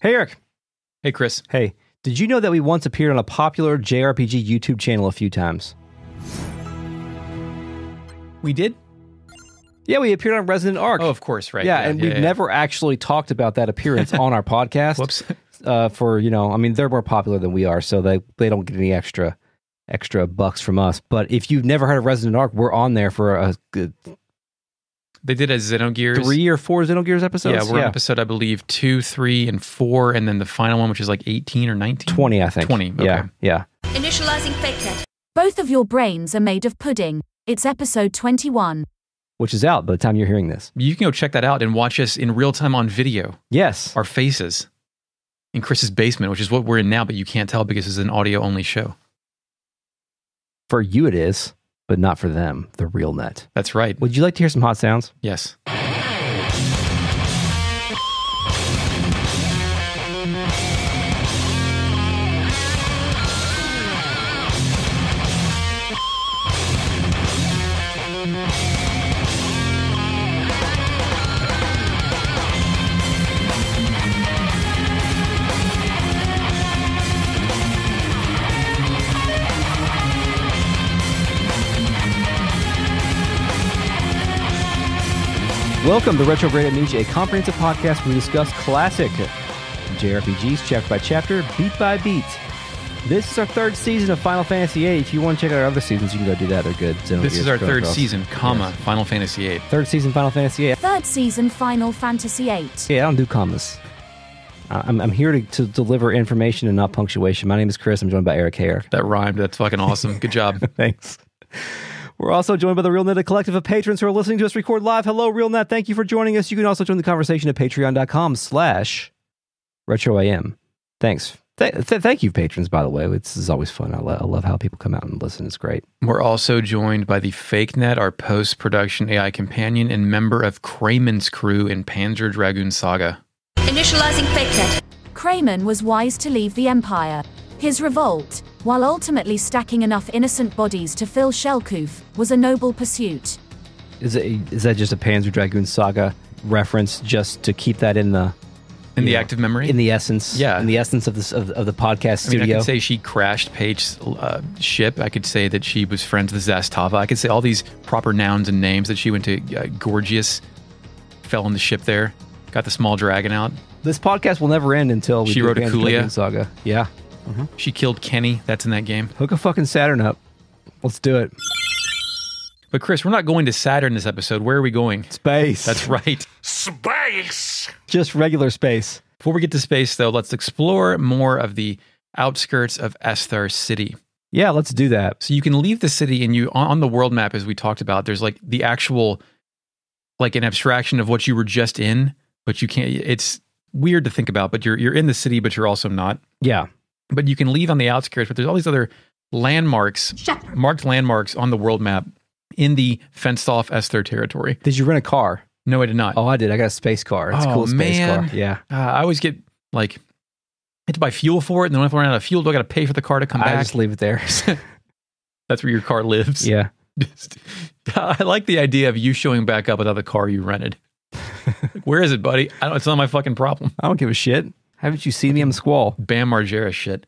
Hey, Eric. Hey, Chris. Hey, did you know that we once appeared on a popular JRPG YouTube channel a few times? We did? Yeah, we appeared on Resident Arc. Oh, of course, right. Yeah, and we've never actually talked about that appearance on our podcast. Whoops. They're more popular than we are, so they don't get any extra bucks from us. But if you've never heard of Resident Arc, we're on there for a good... They did a Xenogears. 3 or 4 Xenogears episodes? Yeah, we're on episode, I believe, 2, 3, and 4, and then the final one, which is like 18 or 19? 20, I think. 20, okay. Yeah. Initializing fake. Both of your brains are made of pudding. It's episode 21. Which is out by the time you're hearing this. You can go check that out and watch us in real time on video. Yes. Our faces. In Chris's basement, which is what we're in now, but you can't tell because it's an audio-only show. For you it is, but not for them, the real net. That's right. Would you like to hear some hot sounds? Yes. Welcome to Retrograde Amnesia, a comprehensive podcast where we discuss classic JRPGs chapter by chapter, beat by beat. This is our third season of Final Fantasy VIII. If you want to check out our other seasons, you can go do that. They're good. This is our third season, Final Fantasy VIII. Third season Final Fantasy VIII. Third season Final Fantasy VIII. Yeah, I don't do commas. I'm here to deliver information and not punctuation. My name is Chris. I'm joined by Eric. Hey, Eric. That rhymed. That's fucking awesome. Good job. Thanks. We're also joined by the RealNet, a collective of patrons who are listening to us record live. Hello, RealNet. Thank you for joining us. You can also join the conversation at patreon.com/RetroAM. Thanks. Thank you, patrons, by the way. This is always fun. I love how people come out and listen. It's great. We're also joined by the FakeNet, our post-production AI companion and member of Crayman's crew in Panzer Dragoon Saga. Initializing FakeNet. Crayman was wise to leave the Empire. His revolt, while ultimately stacking enough innocent bodies to fill Shellkoof, was a noble pursuit. Is that just a Panzer Dragoon Saga reference, just to keep that in the active memory, in the essence, yeah, in the essence of this of the podcast studio? I could say she crashed Paige's ship. I could say that she was friends with Zastava. I could say all these proper nouns and names that she went to. Gorgias fell on the ship there, got the small dragon out. This podcast will never end until she wrote a Panzer Dragoon Saga. Yeah. Mm-hmm. She killed Kenny. That's in that game. Hook a fucking Saturn up. Let's do it. But Chris, we're not going to Saturn this episode. Where are we going? Space. That's right. Space. Just regular space. Before we get to space, though, let's explore more of the outskirts of Esthar City. Yeah, let's do that. So you can leave the city, and you on the world map, as we talked about, there's like the actual, like an abstraction of what you were just in, but you can't. It's weird to think about, but you're in the city, but you're also not. Yeah. But you can leave on the outskirts, but there's all these other landmarks, marked landmarks on the world map in the fenced-off Esthar territory. Did you rent a car? No, I did not. Oh, I did. I got a space car. It's a cool space car. Yeah. I always get, I had to buy fuel for it, and then if I run out of fuel, do I got to pay for the car to come back? I just leave it there. That's where your car lives. Yeah. I like the idea of you showing back up without the car you rented. Where is it, buddy? It's not my fucking problem. I don't give a shit. Haven't you seen me? I'm Squall. Bam Margera shit.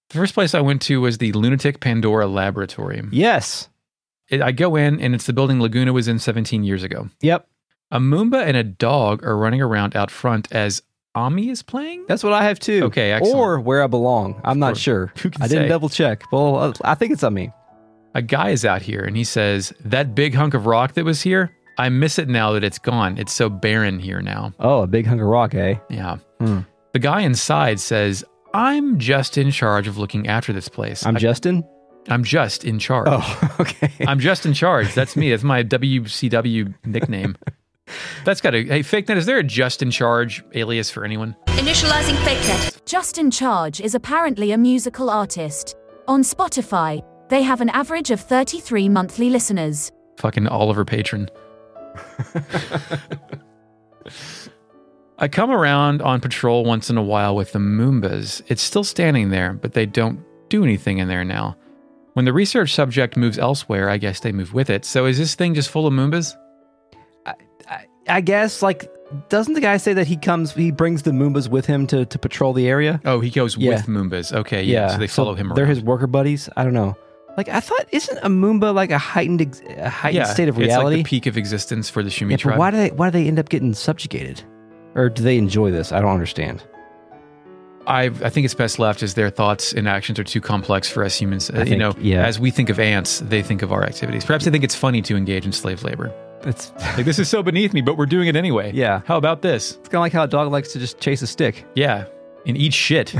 The first place I went to was the Lunatic Pandora Laboratory. Yes. I go in, and it's the building Laguna was in 17 years ago. Yep. A Moomba and a dog are running around out front as Ami is playing? That's what I have too. Okay, excellent. Or Where I Belong. I'm not sure. I didn't double check. Well, I think it's on me. A guy is out here, and he says, that big hunk of rock that was here, I miss it now that it's gone. It's so barren here now. Oh, a big hunk of rock, eh? Yeah. The guy inside says, I'm just in charge of looking after this place. I'm Justin? I'm just in charge. Oh, okay. I'm just in charge. That's me. That's my WCW nickname. That's got a... Hey, FakeNet, is there a just in charge alias for anyone? Initializing FakeNet. Just in Charge is apparently a musical artist. On Spotify, they have an average of 33 monthly listeners. Fucking Oliver Patron. I come around on patrol once in a while with the Moombas. It's still standing there, but they don't do anything in there now. When the research subject moves elsewhere, I guess they move with it. So is this thing just full of Moombas? I guess, like, Doesn't the guy say that he brings the Moombas with him to patrol the area? Oh, he goes with Moombas. Okay, yeah. So they follow him around. They're his worker buddies. I don't know. Like, I thought, isn't a Moomba like a heightened state of reality? It's like the peak of existence for the Shumi tribe. But why do they end up getting subjugated? Or do they enjoy this? I don't understand. I think it's best left as their thoughts and actions are too complex for us humans. As we think of ants, they think of our activities. Perhaps they think it's funny to engage in slave labor. It's like, this is so beneath me, but we're doing it anyway. Yeah. How about this? It's kind of like how a dog likes to just chase a stick. Yeah. And eat shit.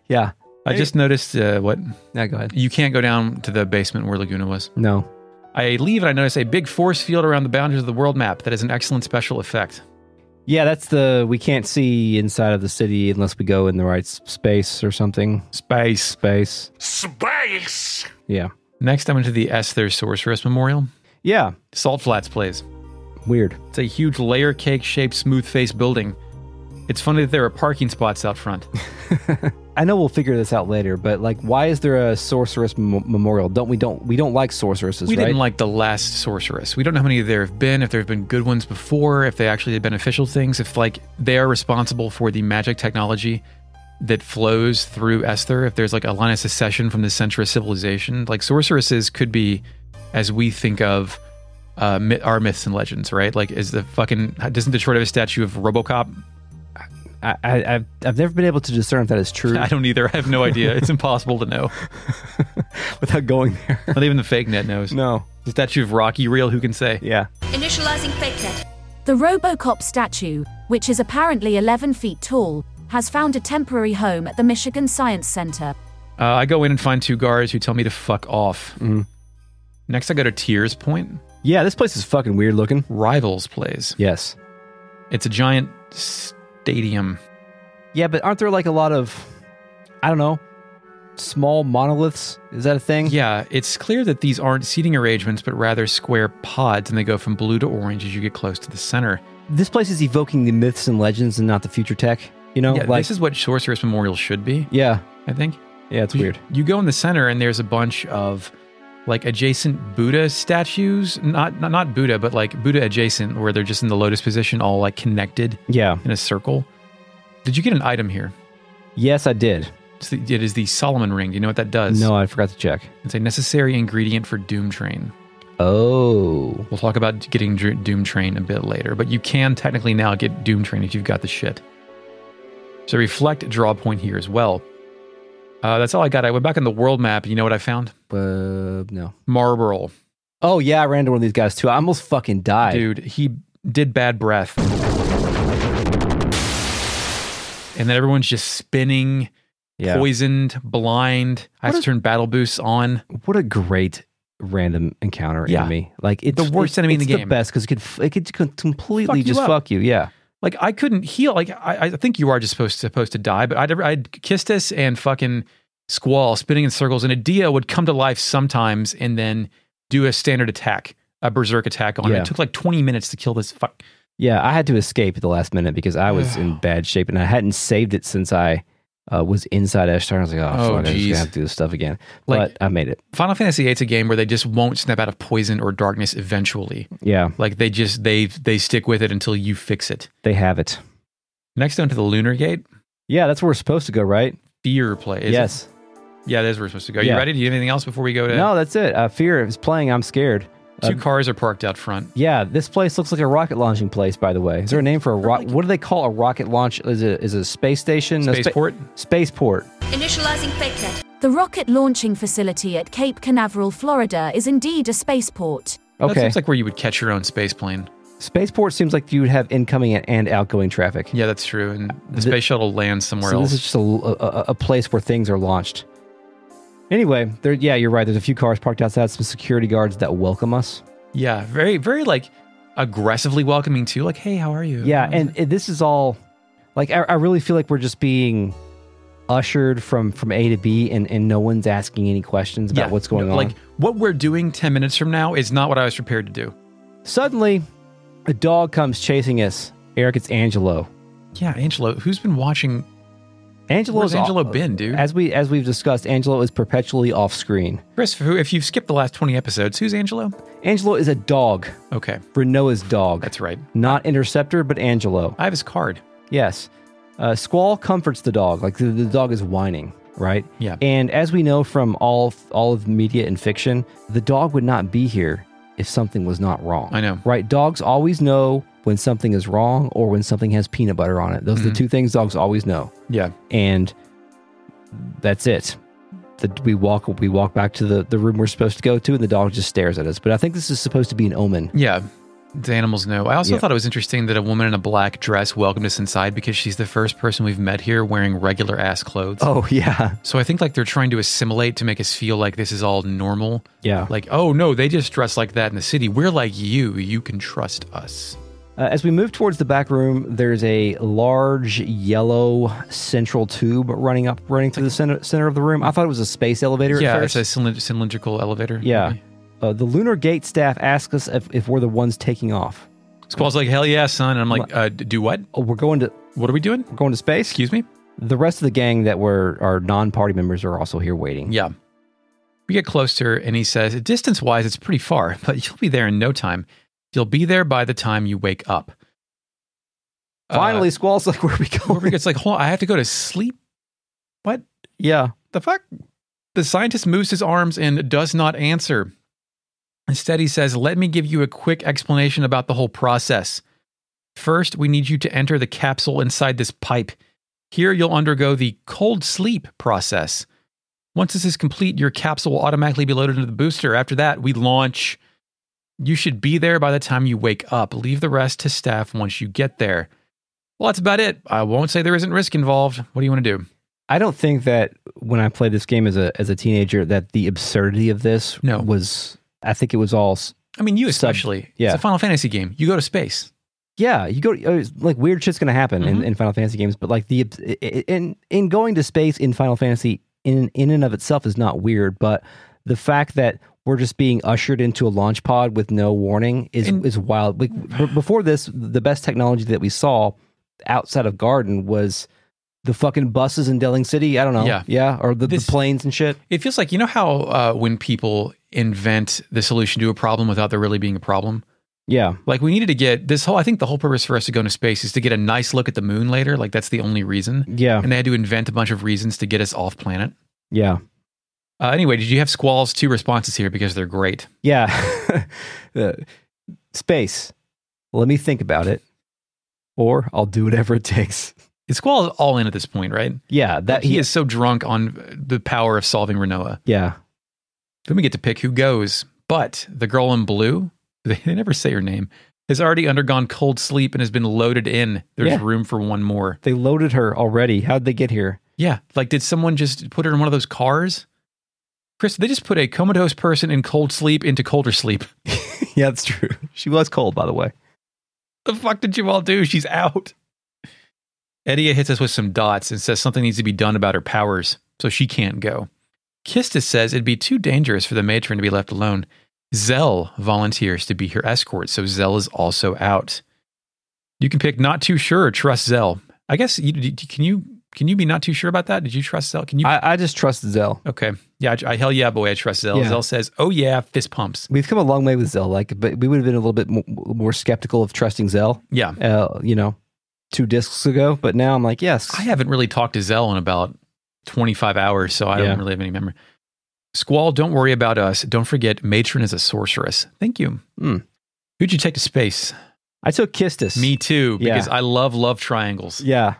Yeah. I just noticed what? Yeah, go ahead. You can't go down to the basement where Laguna was. No. I leave and I notice a big force field around the boundaries of the world map that is an excellent special effect. Yeah, that's we can't see inside of the city unless we go in the right space or something. Space. Yeah. Next, I went to the Esther Sorceress Memorial. Yeah. Salt Flats plays. Weird. It's a huge layer cake shaped smooth face building. It's funny that there are parking spots out front. I know we'll figure this out later, but like, why is there a sorceress memorial? We don't like sorceresses. We didn't like the last sorceress. We don't know how many there have been. If there have been good ones before. If they actually did beneficial things. If like they are responsible for the magic technology that flows through Esther. If there's like a line of secession from the center of civilization, like sorceresses could be, as we think of our myths and legends, right? Like, doesn't Detroit have a statue of RoboCop? I've never been able to discern if that is true. I don't either. I have no idea. It's impossible to know. Without going there. Not even the fake net knows. No. The statue of Rocky real? Who can say? Yeah. Initializing fake net. The RoboCop statue, which is apparently 11 feet tall, has found a temporary home at the Michigan Science Center. I go in and find two guards who tell me to fuck off. Mm-hmm. Next, I go to Tears Point. Yeah, this place is fucking weird looking. Rivals plays. Yes. It's a giant stadium. Yeah, but aren't there like a lot of, I don't know, small monoliths? Is that a thing? Yeah, it's clear that these aren't seating arrangements, but rather square pods, and they go from blue to orange as you get close to the center. This place is evoking the myths and legends and not the future tech, you know? Yeah, this is what Sorceress Memorial should be. Yeah. I think. Yeah, it's weird. You go in the center, and there's a bunch of like adjacent Buddha statues, not Buddha, but like Buddha adjacent, where they're just in the lotus position, all like connected. Yeah. In a circle. Did you get an item here? Yes, I did. It is the Salomon Ring. Do you know what that does? No, I forgot to check. It's a necessary ingredient for Doom Train. Oh. We'll talk about getting Doom Train a bit later, but you can technically now get Doom Train if you've got the shit. So reflect draw point here as well. That's all I got. I went back on the world map. You know what I found? No. Marlborough. Oh, yeah, I ran into one of these guys too. I almost fucking died. Dude, he did bad breath. And then everyone's just spinning, poisoned, blind. I have to turn battle boosts on. What a great random encounter enemy. Like, it's the worst enemy in the game. It's the best because it could completely just fuck you. Yeah. Like, I couldn't heal. Like, I think you are just supposed to die, but I'd Kistis and fucking Squall spinning in circles, and Adia would come to life sometimes and then do a standard attack, a berserk attack on it. It took like 20 minutes to kill this fuck. Yeah, I had to escape at the last minute because I was in bad shape, and I hadn't saved it since I was inside Ashtar. I was like, fuck, I'm just going to have to do this stuff again. But I made it. Final Fantasy VIII's a game where they just won't snap out of poison or darkness eventually. Yeah. Like, they stick with it until you fix it. They have it. Next on to the Lunar Gate. Yeah, that's where we're supposed to go, right? Fear play. Yes. Yeah, that's where we're supposed to go. You ready? Do you have anything else before we go to... No, that's it. Fear is playing. I'm scared. Two cars are parked out front. Yeah, this place looks like a rocket launching place, by the way. Is there a name for a rocket? What do they call a rocket launch? Is it a space station? Spaceport? Spaceport. Initializing fake net. The rocket launching facility at Cape Canaveral, Florida is indeed a spaceport. Okay. That seems like where you would catch your own space plane. Spaceport seems like you would have incoming and outgoing traffic. Yeah, that's true. And the space shuttle lands somewhere else. This is just a place where things are launched. Anyway, you're right. There's a few cars parked outside, some security guards that welcome us. Yeah, very, very like aggressively welcoming too. Like, hey, how are you? Yeah, and this is all like I really feel like we're just being ushered from A to B, and no one's asking any questions about what's going on. Like, what we're doing 10 minutes from now is not what I was prepared to do. Suddenly, a dog comes chasing us. Eric, it's Angelo. Yeah, Angelo, who's been watching Where's Angelo been, dude? As we've discussed, Angelo is perpetually off screen. Chris, if you've skipped the last 20 episodes, who's Angelo? Angelo is a dog. Okay. Renoa's dog. That's right. Not Interceptor, but Angelo. I have his card. Yes. Squall comforts the dog. Like, the dog is whining, right? Yeah. And as we know from all of media and fiction, the dog would not be here if something was not wrong. I know. Right? Dogs always know when something is wrong or when something has peanut butter on it. Those are the two things dogs always know. Yeah. And that's it. We walk back to the room we're supposed to go to, and the dog just stares at us. But I think this is supposed to be an omen. Yeah. The animals know. I also thought it was interesting that a woman in a black dress welcomed us inside because she's the first person we've met here wearing regular ass clothes. Oh, yeah. So I think like they're trying to assimilate to make us feel like this is all normal. Yeah. Like, oh no, they just dress like that in the city. We're like you. You can trust us. As we move towards the back room, there's a large yellow central tube running through the center of the room. I thought it was a space elevator at first. Yeah, it's a cylindrical elevator. Yeah. Maybe. The Lunar Gate staff asks us if we're the ones taking off. Squall's like, hell yeah, son. And I'm like, do what? Oh, what are we doing? We're going to space? Excuse me? The rest of the gang that were our non-party members are also here waiting. Yeah. We get closer, and he says, distance-wise, it's pretty far, but you'll be there in no time. You'll be there by the time you wake up. Finally, Squall's like, where are we going? It's like, hold on, I have to go to sleep? What? Yeah. The fuck? The scientist moves his arms and does not answer. Instead, he says, let me give you a quick explanation about the whole process. First, we need you to enter the capsule inside this pipe. Here, you'll undergo the cold sleep process. Once this is complete, your capsule will automatically be loaded into the booster. After that, we launch. You should be there by the time you wake up. Leave the rest to staff once you get there. Well, that's about it. I won't say there isn't risk involved. What do you want to do? I don't think that when I played this game as a teenager that the absurdity of this was... I think it was all... I mean, you especially. Yeah. It's a Final Fantasy game. You go to space. Yeah, you go... like, weird shit's going to happen in Final Fantasy games, but like in going to space in Final Fantasy in and of itself is not weird, but the fact that we're just being ushered into a launch pod with no warning is wild. Like, before this, the best technology that we saw outside of Garden was the fucking buses in Delling City. I don't know. Yeah. Or the planes and shit. It feels like, you know how when people invent the solution to a problem without there really being a problem? Yeah. Like, we needed to get this whole, I think the whole purpose for us to go into space is to get a nice look at the moon later. Like, that's the only reason. Yeah. And they had to invent a bunch of reasons to get us off planet. Yeah. Anyway, did you have Squall's 2 responses here because they're great? Yeah. Space. Let me think about it. Or I'll do whatever it takes. Squall is all in at this point, right? Yeah. That he is so drunk on the power of solving Renoa. Yeah. Then we get to pick who goes. But the girl in blue, they never say her name, has already undergone cold sleep and has been loaded in. There's room for one more. They loaded her already. How'd they get here? Yeah. Like, did someone just put her in one of those cars? Chris, they just put a comatose person in cold sleep into colder sleep. Yeah, that's true. She was cold, by the way. The fuck did you all do? She's out. Edia hits us with some dots and says something needs to be done about her powers, so she can't go. Kistis says it'd be too dangerous for the matron to be left alone. Zell volunteers to be her escort, so Zell is also out. You can pick not too sure or trust Zell. I guess, can you be not too sure about that? Did you trust Zell? Can you? I just trust Zell. Okay. Yeah, hell yeah, boy, I trust Zell. Yeah. Zell says, oh yeah, fist pumps. We've come a long way with Zell, but we would have been a little bit more skeptical of trusting Zell. Yeah. 2 discs ago, but now I'm like, yes. I haven't really talked to Zell in about 25 hours, so I don't really have any memory. Squall, don't worry about us. Don't forget, Matron is a sorceress. Thank you. Who'd you take to space? I took Kistis. Me too, because I love triangles. Yeah.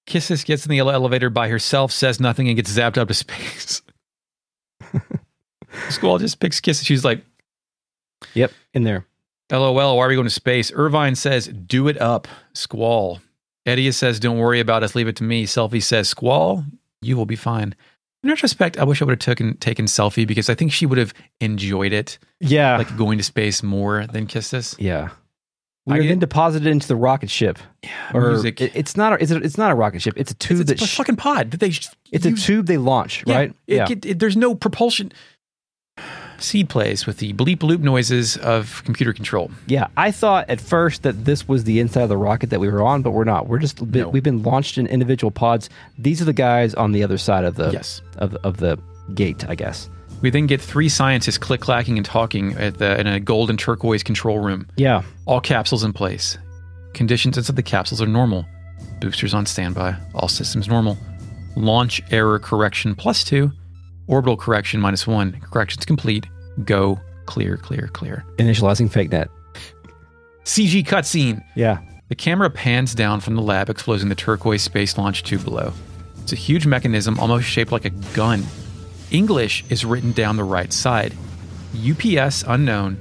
Kistis gets in the elevator by herself, says nothing, and gets zapped up to space. Squall just picks Kistis. She's like, yep, in there. LOL, why are we going to space? Irvine says, do it up, Squall. Edia says, don't worry about us, leave it to me. Selfie says, Squall, you will be fine. In retrospect, I wish I would have taken Selfie because I think she would have enjoyed it. Yeah. Like going to space more than Kistis. Yeah. We were then deposited into the rocket ship. Yeah. Or music. It's not a rocket ship. It's a tube it's a fucking pod that they It's a tube they launch, right? There's no propulsion. Seed plays with the bleep bloop noises of computer control. Yeah, I thought at first that this was the inside of the rocket that we were on, but we're not. We're just we've been launched in individual pods. These are the guys on the other side of the of the gate, I guess. We then get 3 scientists click-clacking and talking in a gold and turquoise control room. Yeah. All capsules in place. Conditions inside the capsules are normal. Boosters on standby. All systems normal. Launch error correction +2. Orbital correction -1. Corrections complete. Go. Clear, clear, clear. Initializing fake net. CG cutscene. Yeah. The camera pans down from the lab, exposing the turquoise space launch tube below. It's a huge mechanism almost shaped like a gun. English is written down the right side. UPS unknown,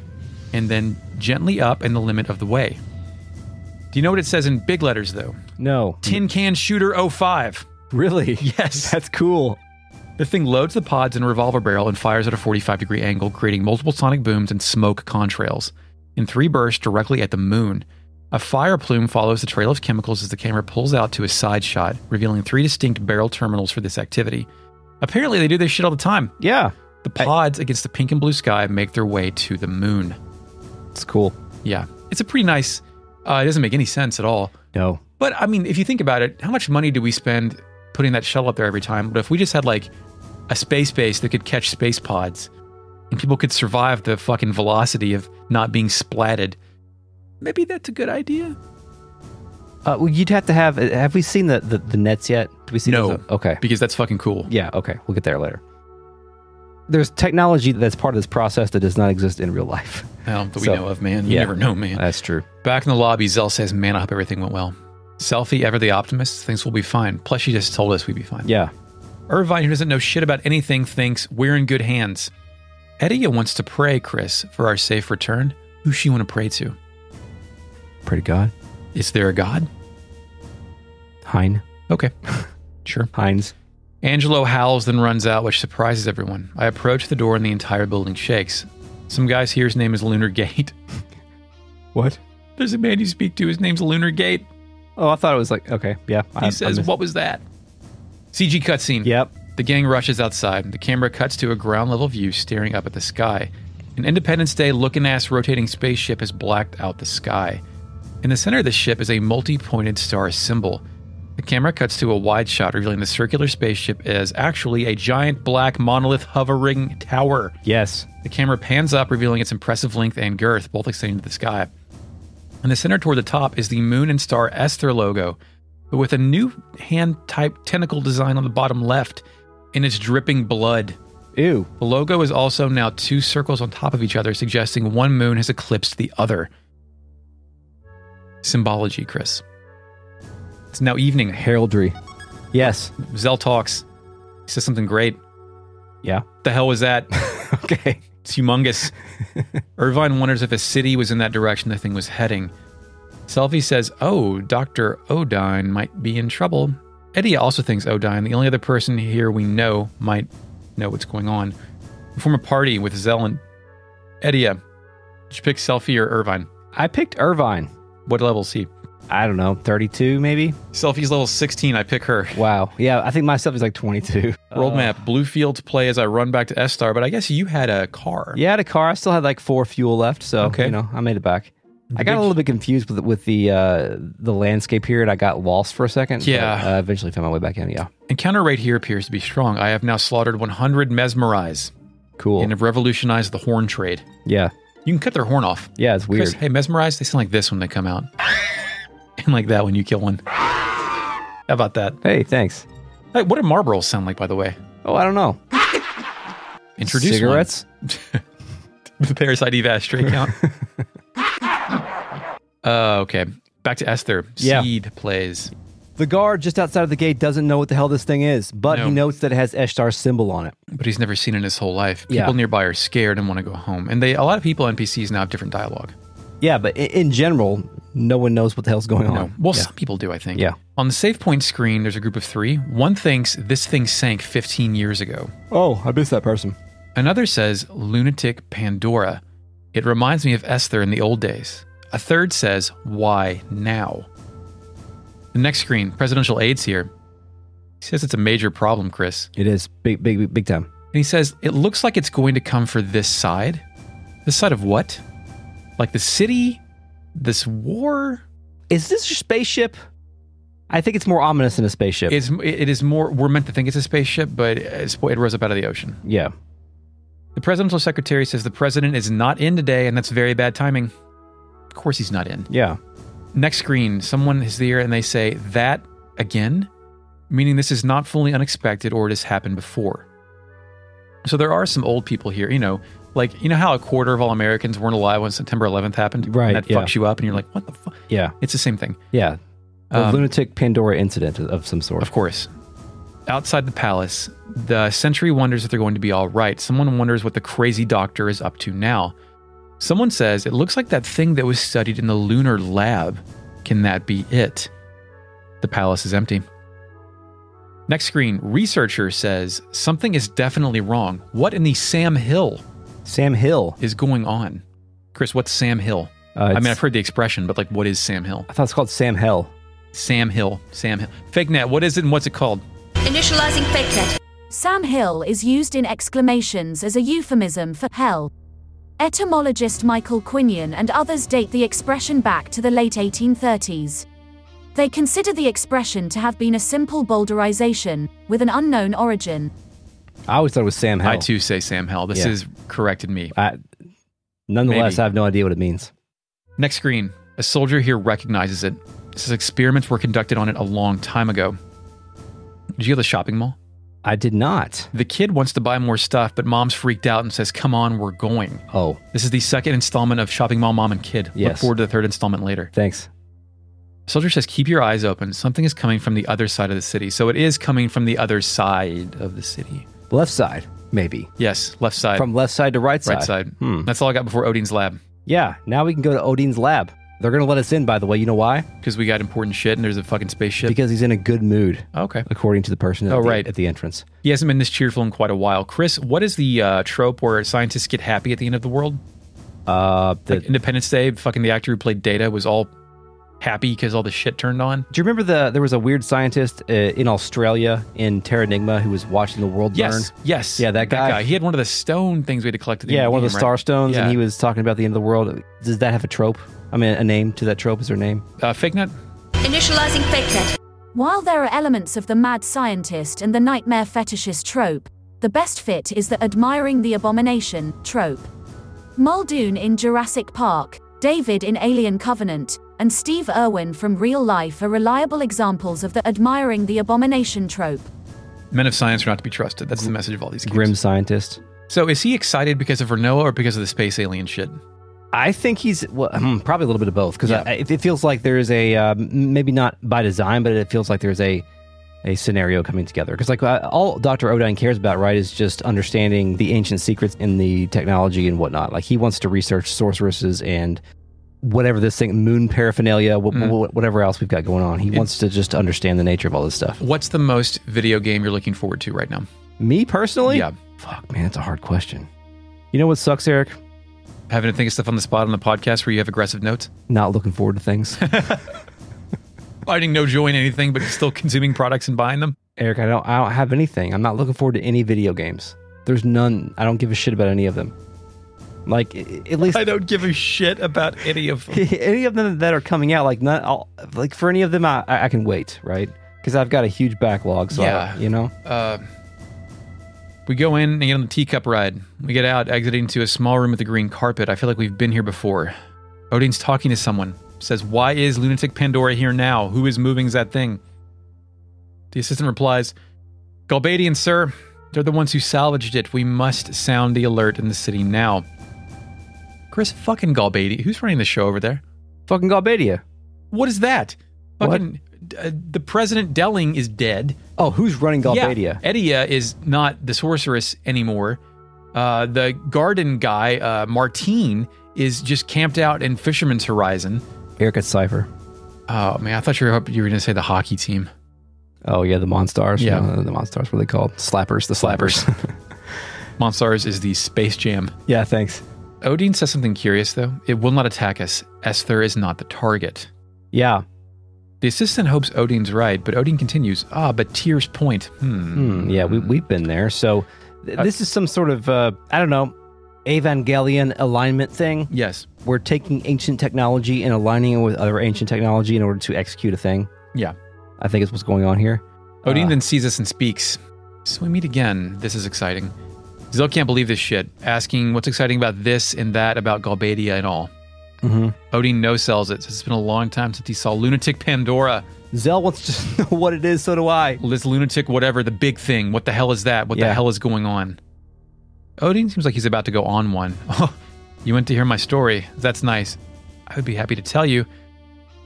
and then gently up in the limit of the way. Do you know what it says in big letters, though? No. Tin Can Shooter 05. Really? Yes. That's cool. The thing loads the pods in a revolver barrel and fires at a 45-degree angle, creating multiple sonic booms and smoke contrails. In 3 bursts directly at the moon. A fire plume follows the trail of chemicals as the camera pulls out to a side shot, revealing 3 distinct barrel terminals for this activity. Apparently, they do this shit all the time. Yeah. The pods against the pink and blue sky make their way to the moon. It's cool. Yeah. It's a pretty nice... it doesn't make any sense at all. No. But, I mean, if you think about it, how much money do we spend putting that shuttle up there every time? But if we just had, like, a space base that could catch space pods and people could survive the fucking velocity of not being splatted, maybe that's a good idea. Well, you'd have to have we seen the nets yet? Do we see No. those? Okay. Because that's fucking cool. Yeah, okay. We'll get there later. There's technology that's part of this process that does not exist in real life. Well, that we know of, man. You never know, man. That's true. Back in the lobby, Zell says, man, I hope everything went well. Selfie, ever the optimist, thinks we'll be fine. Plus, she just told us we'd be fine. Yeah. Irvine, who doesn't know shit about anything, thinks we're in good hands. Edia wants to pray, Chris, for our safe return. Who's she want to pray to? Pray to God. Is there a God? Hein. Okay. Sure. Heinz. Angelo howls, then runs out, which surprises everyone. I approach the door and the entire building shakes. Some guy's here, his name is Lunar Gate. What? There's a man you speak to, his name's Lunar Gate. Oh, I thought it was like, okay, yeah. He says, what was that? CG cutscene. Yep. The gang rushes outside. The camera cuts to a ground-level view staring up at the sky. An Independence Day looking-ass rotating spaceship has blacked out the sky. In the center of the ship is a multi-pointed star symbol. The camera cuts to a wide shot revealing the circular spaceship is actually a giant black monolith hovering tower. Yes. The camera pans up, revealing its impressive length and girth, both extending to the sky. In the center toward the top is the Moon and Star Esther logo, but with a new hand-type tentacle design on the bottom left, and it's dripping blood. Ew. The logo is also now 2 circles on top of each other, suggesting one moon has eclipsed the other. Symbology, Chris. It's now evening. Heraldry. Yes. Zell talks. He says something great. Yeah. What the hell was that? Okay. It's humongous. Irvine wonders if a city was in that direction the thing was heading. Selfie says, oh, Dr. Odine might be in trouble. Eddie also thinks Odine, the only other person here we know, might know what's going on. We form a party with Zell and Eddie. Did you pick Selfie or Irvine? I picked Irvine. What level is he? I don't know, 32 maybe? Selfie's level 16. I pick her. Wow. Yeah, I think my stuff is like 22. World map. Blue fields play as I run back to S-Star, but I guess you had a car. Yeah, I had a car. I still had like 4 fuel left, so Okay. I made it back. I got a little bit confused with the landscape here, and I got lost for a second. Yeah. But, eventually found my way back in, yeah. Encounter rate here appears to be strong. I have now slaughtered 100 Mesmerize Cool. and have revolutionized the horn trade. Yeah. You can cut their horn off. Yeah, it's weird. Chris, hey, Mesmerize, they sound like this when they come out. And like that when you kill one. How about that? Hey, thanks. Hey, what do Marlboros sound like, by the way? Oh, I don't know. Introduce Cigarettes? The Parasite Eve ashtray count. Okay. Back to Esther. Yeah. Seed plays. The guard just outside of the gate doesn't know what the hell this thing is, but No. he notes that it has Eshtar's symbol on it. But he's never seen it in his whole life. People Yeah. nearby are scared and want to go home. And a lot of people, NPCs, now have different dialogue. Yeah, but in general, no one knows what the hell's going on. No. Well, Yeah. some people do, I think. Yeah. On the save point screen, there's a group of 3. One thinks this thing sank 15 years ago. Oh, I missed that person. Another says Lunatic Pandora. It reminds me of Esther in the old days. A third says, why now? The next screen, presidential aides here. He says it's a major problem, Chris. It is. Big time. he says, it looks like it's going to come for this side. This side of what? Like the city? This war? Is this a spaceship? I think it's more ominous than a spaceship. It is more, we're meant to think it's a spaceship, but it rose up out of the ocean. Yeah. The presidential secretary says the president is not in today, and that's very bad timing. Of course he's not in. Yeah. Next screen, someone is there and they say, that again? Meaning this is not fully unexpected or it has happened before. So there are some old people here, like, you know how a quarter of all Americans weren't alive when September 11th happened? Right, And that fucks you up and you're like, what the fuck? Yeah. It's the same thing. Yeah. A lunatic Pandora incident of some sort. Of course. Outside the palace, the sentry wonders if they're going to be all right. Someone wonders what the crazy doctor is up to now. Someone says, it looks like that thing that was studied in the lunar lab. Can that be it? The palace is empty. Next screen, researcher says, something is definitely wrong. What in the Sam Hill? Sam Hill is going on? Chris, what's Sam Hill? I've heard the expression, but like, what is Sam Hill? I thought it's called Sam Hell. Sam Hill. Fake net, what is it and what's it called? Initializing fake net. Sam Hill is used in exclamations as a euphemism for hell. Etymologist Michael Quinion and others date the expression back to the late 1830s. They consider the expression to have been a simple bowdlerization with an unknown origin. I always thought it was Sam Hell. I too say Sam Hell. This has corrected me. Nonetheless, Maybe. I have no idea what it means. Next screen, a soldier here recognizes it. Says experiments were conducted on it a long time ago. Did you go to the shopping mall? I did not. The kid wants to buy more stuff, but mom's freaked out and says, come on, we're going. Oh. This is the second installment of Shopping Mall, Mom and Kid. Yes. Look forward to the third installment later. Thanks. Soldier says, keep your eyes open. Something is coming from the other side of the city. So it is coming from the other side of the city. Left side, maybe. Yes, left side. From left side to right side. Right side. That's all I got before Odin's lab. Yeah, now we can go to Odin's lab. They're going to let us in, by the way. You know why? Because we got important shit and there's a fucking spaceship. Because he's in a good mood. Okay. According to the person at the entrance. He hasn't been this cheerful in quite a while. Chris, what is the trope where scientists get happy at the end of the world? Like Independence Day, fucking the actor who played Data was all happy because all the shit turned on. Do you remember there was a weird scientist in Australia in Terranigma who was watching the world burn? Yes. Yeah, that guy. He had one of the stone things we had to collect at the end one of of the star stones, Yeah. and he was talking about the end of the world. Does that have a trope? I mean, a name to that trope? Is there a name? Fake net? Initializing fake net. While there are elements of the mad scientist and the nightmare fetishist trope, the best fit is the admiring the abomination trope. Muldoon in Jurassic Park, David in Alien Covenant, and Steve Irwin from real life are reliable examples of the admiring the abomination trope. Men of science are not to be trusted. That's the message of all these games. Grim scientist. So is he excited because of Renoa or because of the space alien shit? I think he's probably a little bit of both, because it feels like there is a maybe not by design, but it feels like there's a scenario coming together. Because like all Dr. Odine cares about, right, is just understanding the ancient secrets in the technology and whatnot. Like he wants to research sorceresses and whatever this thing, moon paraphernalia, whatever else we've got going on. He wants to just understand the nature of all this stuff. What's the most video game you're looking forward to right now? Me personally? Yeah. Fuck, man, that's a hard question. You know what sucks, Eric? Having to think of stuff on the spot on the podcast where you have aggressive notes? Not looking forward to things. Finding no joy in anything, but still consuming products and buying them? Eric, I don't have anything. I'm not looking forward to any video games. There's none. I don't give a shit about any of them. Like, at least I don't give a shit about any of them. any of them that are coming out. Like for any of them, I can wait, right? Because I've got a huge backlog. So yeah, we go in and get on the teacup ride. We get out, exiting to a small room with a green carpet. I feel like we've been here before. Odine's talking to someone. Says, "Why is Lunatic Pandora here now? Who is moving that thing?" The assistant replies, "Galbadian, sir. They're the ones who salvaged it. We must sound the alert in the city now." Chris, fucking Galbadia. Who's running the show over there? Fucking Galbadia. What is that? What? Fucking the President Delling is dead. Oh, who's running Galbadia? Yeah, Edia is not the sorceress anymore. The garden guy, Martine, is just camped out in Fisherman's Horizon. Eric at Cypher. Oh, man, I thought you were going to say the hockey team. Oh, yeah, the Monstars. Yeah. No, the Monstars, what are they called? Slappers, the Slappers. Monstars is the Space Jam. Yeah, thanks. Odin says something curious, though. It will not attack us. Esther is not the target. Yeah. The assistant hopes Odin's right, but Odin continues, but Tyr's point. Yeah, we've been there. So This is some sort of, I don't know, Evangelion alignment thing. Yes. We're taking ancient technology and aligning it with other ancient technology in order to execute a thing. Yeah. I think is what's going on here. Odin then sees us and speaks. So we meet again. This is exciting. Zell can't believe this shit, asking what's exciting about this and that about Galbadia and all. Mm-hmm. Odin no-sells it. It's been a long time since he saw Lunatic Pandora. Zell wants to know what it is, so do I. This lunatic whatever, the big thing. What the hell is that? What the hell is going on? Odin seems like he's about to go on one. Oh, you went to hear my story. That's nice. I would be happy to tell you.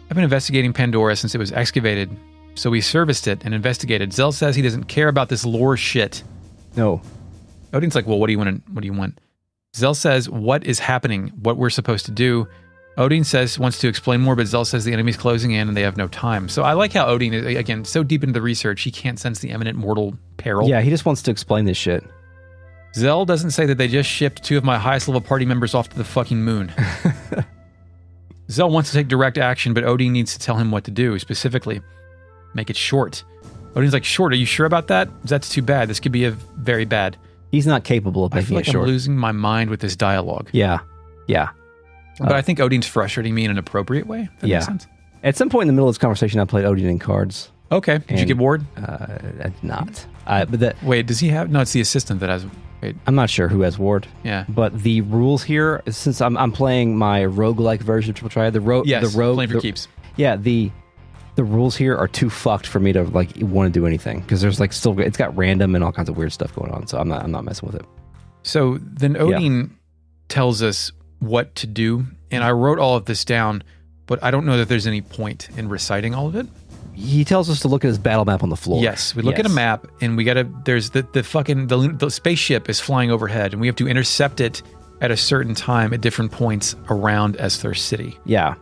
I've been investigating Pandora since it was excavated. So we serviced it and investigated. Zell says he doesn't care about this lore shit. No. Odin's like, well, what do you want? Zell says, what is happening? What we're supposed to do? Odin wants to explain more, but Zell says the enemy's closing in and they have no time. So I like how Odin is, again, so deep into the research, he can't sense the imminent mortal peril. Yeah, he just wants to explain this shit. Zell doesn't say that they just shipped 2 of my highest level party members off to the fucking moon. Zell wants to take direct action, but Odin needs to tell him what to do, specifically. Make it short. Odin's like, short, are you sure about that? That's too bad. This could be very bad. He's not capable of making it short. I'm losing my mind with this dialogue. Yeah. But I think Odin's frustrating me in an appropriate way. That makes sense. At some point in the middle of this conversation, I played Odin in cards. Okay. Did you get bored? I did not. Wait, does he have... No, it's the assistant that has... Wait. I'm not sure who has ward. Yeah. But the rules here, since I'm playing my roguelike version of Triple Triad, the rogue... playing for keeps. Yeah, the rules here are too fucked for me to like want to do anything because there's like still it's got random and all kinds of weird stuff going on, so I'm not messing with it. So then Odin tells us what to do, and I wrote all of this down, but I don't know that there's any point in reciting all of it. He tells us to look at his battle map on the floor. Yes, we look at a map, and we gotta. There's the spaceship is flying overhead, and we have to intercept it at a certain time at different points around Esther City. Yeah.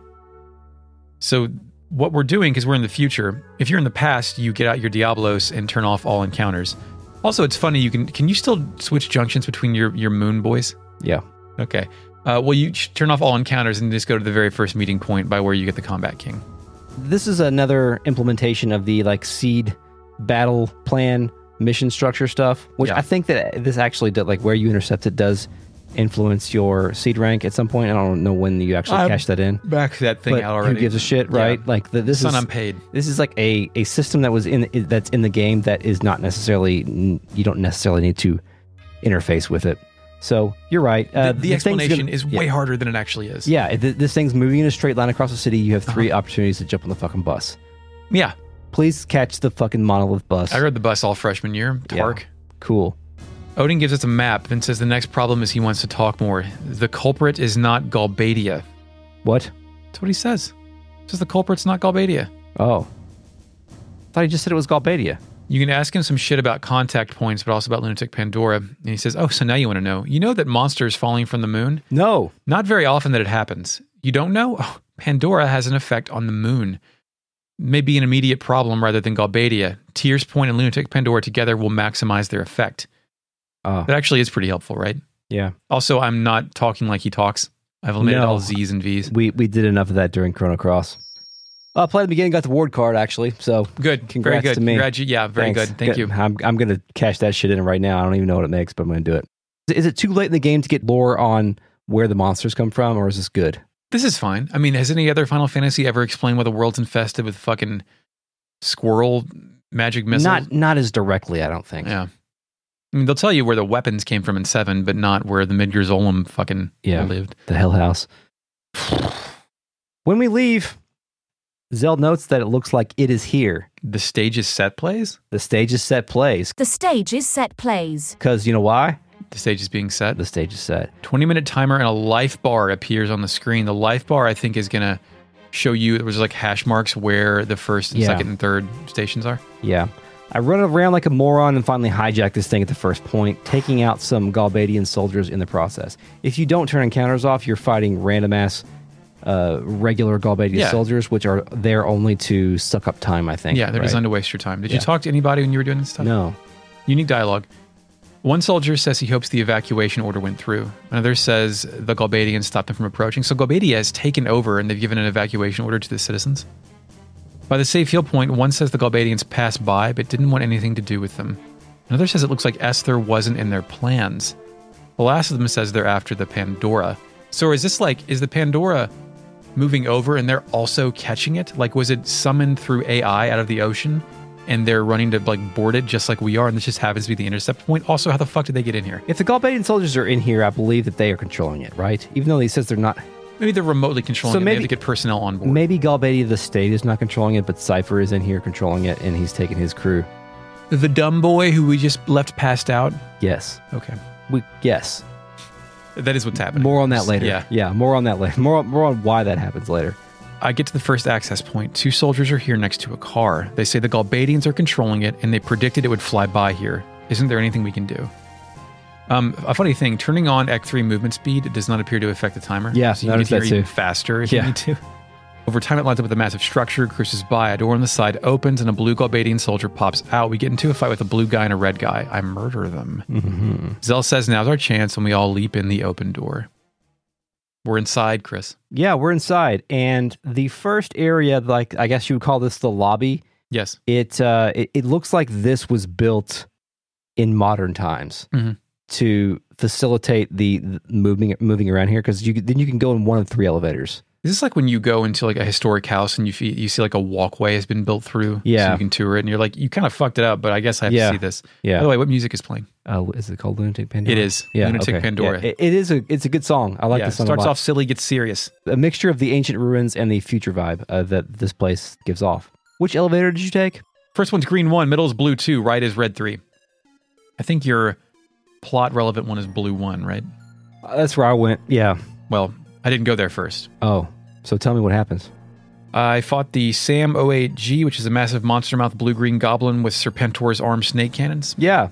So what we're doing, because we're in the future, if you're in the past, you get out your Diablos and turn off all encounters. Also, it's funny, can you still switch junctions between your moon boys? Yeah. Okay. Well, you turn off all encounters and just go to the very first meeting point by where you get the Combat King. This is another implementation of the like seed battle plan mission structure stuff, which I think that this actually did, like where you intercept it does influence your seed rank at some point. I don't know when you actually cash that in. Back that thing out already. Who gives a shit, right? Like this is unpaid. This is like a system that was that's in the game that is not necessarily, you don't necessarily need to interface with it. So you're right. The explanation is way harder than it actually is. Yeah, this thing's moving in a straight line across the city. You have 3 opportunities to jump on the fucking bus. Yeah. Please catch the fucking monolith bus. I rode the bus all freshman year. Tark. Yeah. Cool. Odin gives us a map and says the next problem is he wants to talk more. The culprit is not Galbadia. What? That's what he says. He says the culprit's not Galbadia. Oh. I thought he just said it was Galbadia. You can ask him some shit about contact points, but also about Lunatic Pandora. And he says, oh, so now you want to know. You know that monsters falling from the moon? No. Not very often that it happens. You don't know? Oh, Pandora has an effect on the moon. Maybe an immediate problem rather than Galbadia. Tears Point and Lunatic Pandora together will maximize their effect. Oh. That actually is pretty helpful, right? Yeah. Also, I'm not talking like he talks. I've eliminated all Z's and V's. We did enough of that during Chrono Cross. Played at the beginning, got the ward card actually. So good, congrats very good. to me. Very good. Thank you. I'm gonna cash that shit in right now. I don't even know what it makes, but I'm gonna do it. Is it too late in the game to get lore on where the monsters come from, or is this good? This is fine. I mean, has any other Final Fantasy ever explained why the world's infested with fucking squirrel magic missiles? Not as directly, I don't think. Yeah. I mean, they'll tell you where the weapons came from in 7, but not where the Midgar Zolom fucking lived. The Hell House. When we leave, Zell notes that it looks like it is here. The stage is set plays? The stage is set plays. The stage is set plays. Because you know why? The stage is being set? The stage is set. 20-minute timer and a life bar appears on the screen. The life bar, I think, is going to show you, there was like hash marks where the first and second and third stations are. Yeah. I run around like a moron and finally hijack this thing at the first point, taking out some Galbadian soldiers in the process. If you don't turn encounters off, you're fighting random-ass regular Galbadian soldiers, which are there only to suck up time, I think. Yeah, they're designed to waste your time. Did you talk to anybody when you were doing this stuff? No. Unique dialogue. One soldier says he hopes the evacuation order went through. Another says the Galbadians stopped them from approaching. So Galbadia has taken over and they've given an evacuation order to the citizens. By the safe heal point, one says the Galbadians passed by but didn't want anything to do with them. Another says it looks like Esther wasn't in their plans. The last of them says they're after the Pandora. So is this like, is the Pandora moving over and they're also catching it? Like, was it summoned through AI out of the ocean and they're running to like board it just like we are, and this just happens to be the intercept point? Also, how the fuck did they get in here? If the Galbadian soldiers are in here, I believe that they are controlling it, right? Even though he says they're not. Maybe they're remotely controlling it. Maybe they have to get personnel on board. Maybe Galbadia the state is not controlling it, but Cypher is in here controlling it, and he's taking his crew. The dumb boy who we just left passed out? Yes. Okay. Yes. That is what's happening. More on that later. Yeah. More on that later. More on why that happens later. I get to the first access point. 2 soldiers are here next to a car. They say the Galbadians are controlling it, and they predicted it would fly by here. Isn't there anything we can do? A funny thing, turning on Ec3 movement speed does not appear to affect the timer. Yeah, so you can get here that too. even faster if you need to. Over time, it lines up with a massive structure, cruises by, a door on the side opens, and a blue Galbadian soldier pops out. We get into a fight with a blue guy and a red guy. I murder them. Mm-hmm. Zell says now's our chance, and we all leap in the open door. We're inside, Chris. Yeah, we're inside. And the first area, like I guess you would call this the lobby. Yes. It looks like this was built in modern times to facilitate the moving around here, because then you can go in one of 3 elevators. Is this like when you go into like a historic house and you see like a walkway has been built through, so you can tour it, and you're like, you kind of fucked it up, but I guess I have to see this. Yeah. By the way, what music is playing? Is it called Lunatic Pandora? It is. Lunatic Pandora. Yeah, it's a good song. I like this song. Starts off silly, gets serious. A mixture of the ancient ruins and the future vibe that this place gives off. Which elevator did you take? First one's green 1, middle is blue 2, right is red 3. I think your plot relevant one is blue 1, right? That's where I went. Yeah. Well, I didn't go there first. Oh, so tell me what happens. I fought the Sam 08G, which is a massive monster mouth blue-green goblin with Serpentor's armed snake cannons. Yeah.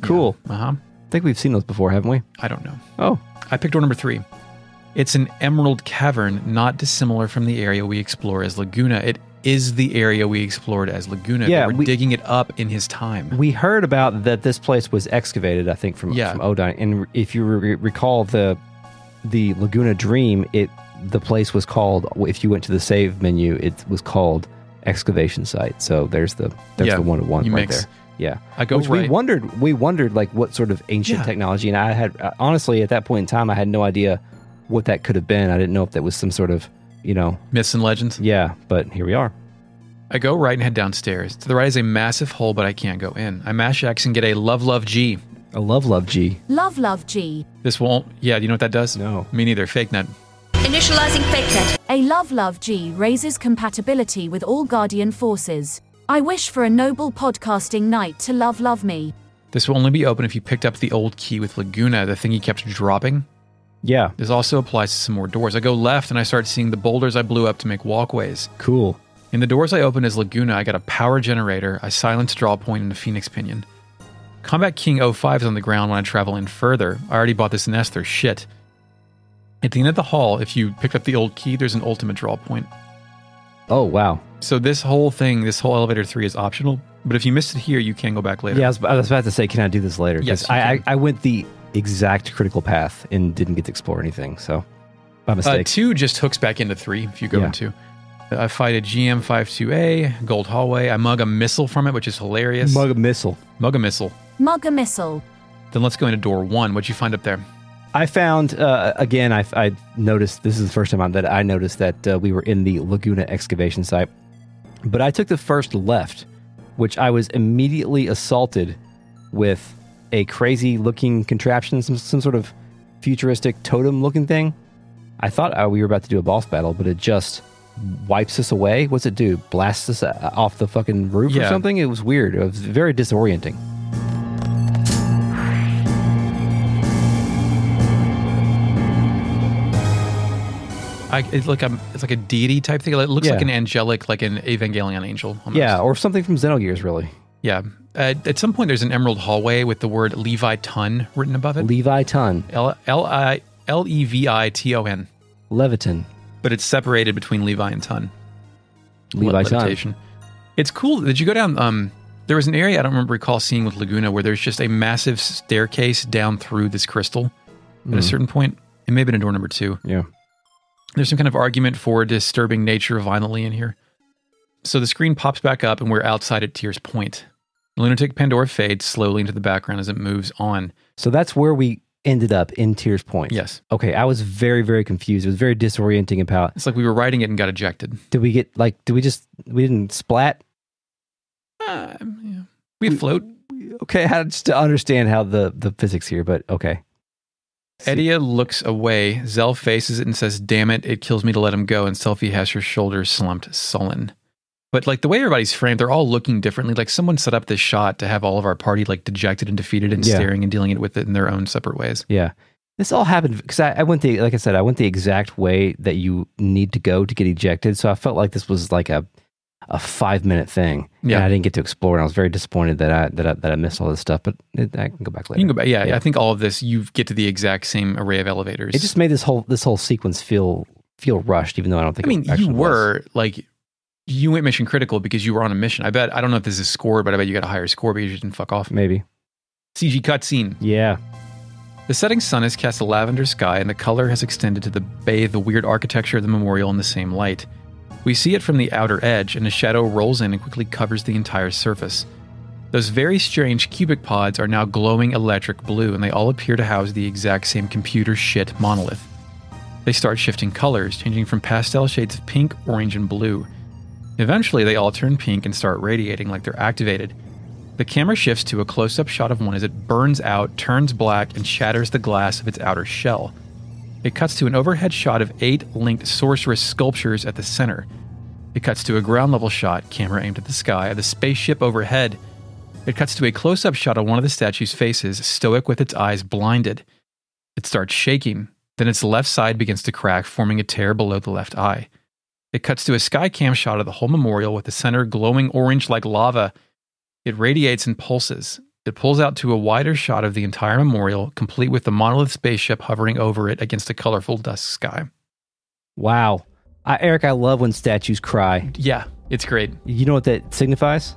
Cool. Yeah. Uh-huh. I think we've seen those before, haven't we? I don't know. Oh. I picked door number 3. It's an emerald cavern, not dissimilar from the area we explore as Laguna. It is the area we explored as Laguna. Yeah, we're digging it up in his time. We heard about that this place was excavated, I think, from Odin. And if you recall the Laguna Dream, the place was called, if you went to the save menu, it was called excavation site. So there's the one-to-one right there. Yeah. I go Which right. we wondered like what sort of ancient technology, and I had honestly at that point in time I had no idea what that could have been. I didn't know if that was some sort of, myths and legends. Yeah, but here we are. I go right and head downstairs. To the right is a massive hole, but I can't go in. I mash X and get a love G. A love G. Love G. This won't. Yeah, do you know what that does? No. Me neither. Fake net. Initializing fake net. A love G raises compatibility with all Guardian forces. I wish for a noble podcasting night to love me. This will only be open if you picked up the old key with Laguna, the thing he kept dropping. Yeah. This also applies to some more doors. I go left and I start seeing the boulders I blew up to make walkways. Cool. In the doors I open as Laguna, I got a power generator, a silence draw point, and a phoenix pinion. Combat King 05 is on the ground when I travel in further. I already bought this in Esther. Shit. At the end of the hall, if you pick up the old key, there's an ultimate draw point. Oh, wow. So this whole elevator 3 is optional, but if you missed it here, you can go back later. Yeah, I was about to say, can I do this later? Yes, I went the exact critical path and didn't get to explore anything, so by mistake. 2 just hooks back into 3 if you go in 2. I fight a GM52A, gold hallway. I mug a missile from it, which is hilarious. Mug a missile. Mug a missile. Then let's go into door 1. What'd you find up there? I found, again, I noticed, this is the first time that I noticed that we were in the Laguna excavation site. But I took the first left, which I was immediately assaulted with a crazy-looking contraption, some sort of futuristic totem-looking thing. I thought we were about to do a boss battle, but it just wipes us away. What's it do? Blasts us off the fucking roof or something? It was weird. It was very disorienting. It's like a deity type thing. It looks like an angelic, like an Evangelion angel. Almost. Yeah, or something from Xenogears, really. Yeah. At some point, there's an emerald hallway with the word Levi Ton written above it. Levi Ton. Leviton. Leviton. But it's separated between Levi and Ton. Levi Ton. It's cool. Did you go down? There was an area I don't recall seeing with Laguna where there's just a massive staircase down through this crystal. At a certain point, it may have been in door number 2. Yeah. There's some kind of argument for disturbing nature violently in here. So the screen pops back up and we're outside at Tyr's Point. Lunatic Pandora fades slowly into the background as it moves on. So that's where we ended up in Tears Point. Yes. Okay, I was very, very confused. It was very disorienting about... It's like we were writing it and got ejected. Did we get, like, we didn't splat? Yeah. We float. Okay, I just to understand how the physics here, but okay. Edia looks away. Zell faces it and says, damn it kills me to let him go. And Selphie has her shoulders slumped, sullen. But like the way everybody's framed, they're all looking differently. Like someone set up this shot to have all of our party like dejected and defeated and staring and dealing with it in their own separate ways. Yeah. This all happened because I went like I said, I went the exact way that you need to go to get ejected. So I felt like this was like a 5-minute thing. Yeah. And I didn't get to explore. And I was very disappointed that I missed all this stuff, but I can go back later. You can go back. Yeah. I think all of this, you get to the exact same array of elevators. It just made this whole sequence feel rushed, even though I don't think you were like, you went mission critical because you were on a mission. I don't know if this is scored, but I bet you got a higher score because you didn't fuck off. Maybe. CG cutscene. Yeah. The setting sun has cast a lavender sky and the color has extended to bathe the weird architecture of the memorial in the same light. We see it from the outer edge, and a shadow rolls in and quickly covers the entire surface. Those very strange cubic pods are now glowing electric blue, and they all appear to house the exact same computer shit monolith. They start shifting colors, changing from pastel shades of pink, orange, and blue. Eventually, they all turn pink and start radiating like they're activated. The camera shifts to a close-up shot of one as it burns out, turns black, and shatters the glass of its outer shell. It cuts to an overhead shot of 8 linked sorceress sculptures at the center. It cuts to a ground-level shot, camera aimed at the sky, of the spaceship overhead. It cuts to a close-up shot of one of the statue's faces, stoic with its eyes blinded. It starts shaking. Then its left side begins to crack, forming a tear below the left eye. It cuts to a sky cam shot of the whole memorial with the center glowing orange like lava. It radiates and pulses. It pulls out to a wider shot of the entire memorial, complete with the monolith spaceship hovering over it against a colorful dusk sky. Wow. Eric, I love when statues cry. Yeah, it's great. You know what that signifies?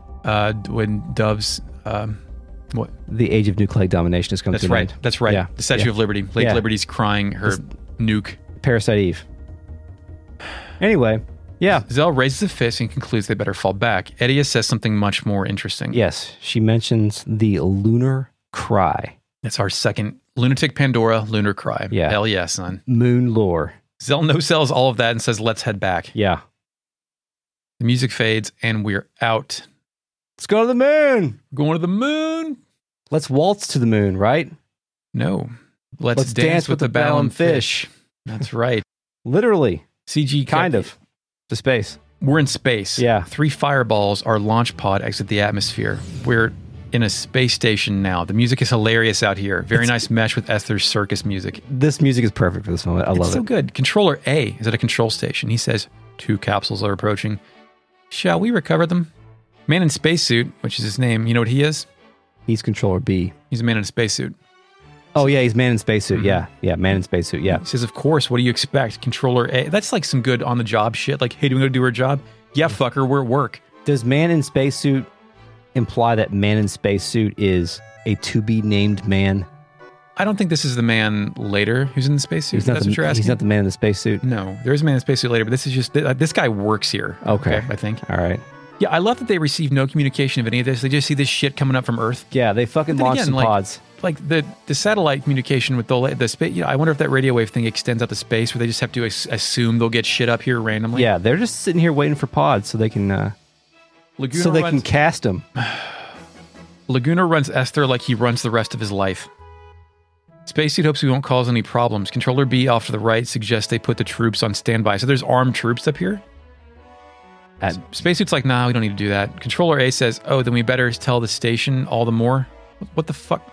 When doves... what? The age of nucleic domination has come to an end. That's right. Yeah. The Statue of Liberty. Lady Liberty's crying her nuke. Parasite Eve. Anyway, yeah. Zell raises a fist and concludes they better fall back. Edia says something much more interesting. Yes, she mentions the Lunar Cry. That's our second Lunatic Pandora Lunar Cry. Yeah. Hell yeah, son. Moon lore. Zell no-sells all of that and says, let's head back. Yeah. The music fades and we're out. Let's go to the moon. Going to the moon. Let's waltz to the moon, right? No. Let's dance with the Balam fish. That's right. Literally. CG kind of. To space. We're in space. Yeah. 3 fireballs, our launch pod exit the atmosphere. We're in a space station now. The music is hilarious out here. Very nice mesh with Esther's circus music. This music is perfect for this moment. I love it. It's so good. Controller A is at a control station. He says, 2 capsules are approaching. Shall we recover them? Man in spacesuit, which is his name. You know what he is? He's Controller B. He's a man in a spacesuit. Oh, yeah, he's man in spacesuit. Mm-hmm. Yeah, man in spacesuit. Yeah. He says, of course, what do you expect? Controller A. That's like some good on-the-job shit. Like, hey, do we go do our job? Yeah, fucker, we're at work. Does man in spacesuit imply that man in spacesuit is a to-be-named man? I don't think this is the man later who's in the spacesuit. That's what you're asking? He's not the man in the spacesuit? No, there is a man in the spacesuit later, but this is just, this guy works here. Okay. I think. All right. Yeah, I love that they receive no communication of any of this. They just see this shit coming up from Earth. Yeah, they fucking launch some pods. Like the satellite communication with the space. You know, I wonder if that radio wave thing extends out to space, where they just have to assume they'll get shit up here randomly. Yeah, they're just sitting here waiting for pods so they can can cast them. Laguna runs Esther like he runs the rest of his life. Spacesuit hopes we won't cause any problems. Controller B off to the right suggests they put the troops on standby. So there's armed troops up here. Spacesuit's like, nah, we don't need to do that. Controller A says, oh, then we better tell the station all the more. What the fuck?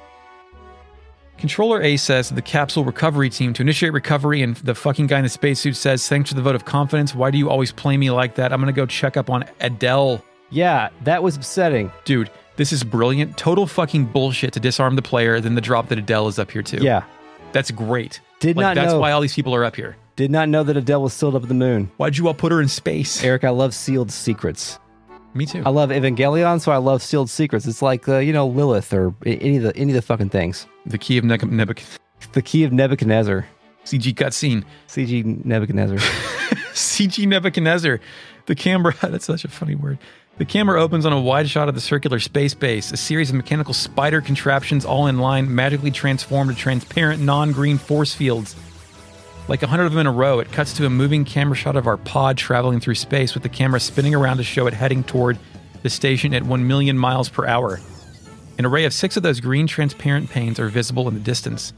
Controller A says the capsule recovery team to initiate recovery, and the fucking guy in the spacesuit says, thanks for the vote of confidence. Why do you always play me like that? I'm going to go check up on Adele. Yeah, that was upsetting. Dude, this is brilliant. Total fucking bullshit to disarm the player, then the drop that Adele is up here too. Yeah. That's great. That's why all these people are up here. Did not know that Adele was sealed up at the moon. Why'd you all put her in space? Eric, I love sealed secrets. Me too. I love Evangelion, so I love sealed secrets. It's like Lilith or any of the fucking things. The key of Nebuchadnezzar. The key of Nebuchadnezzar. CG cutscene. CG Nebuchadnezzar. CG Nebuchadnezzar. The camera, that's such a funny word. The camera opens on a wide shot of the circular space base, a series of mechanical spider contraptions all in line, magically transformed to transparent non-green force fields. Like 100 of them in a row, it cuts to a moving camera shot of our pod traveling through space with the camera spinning around to show it heading toward the station at 1 million miles per hour. An array of 6 of those green transparent panes are visible in the distance.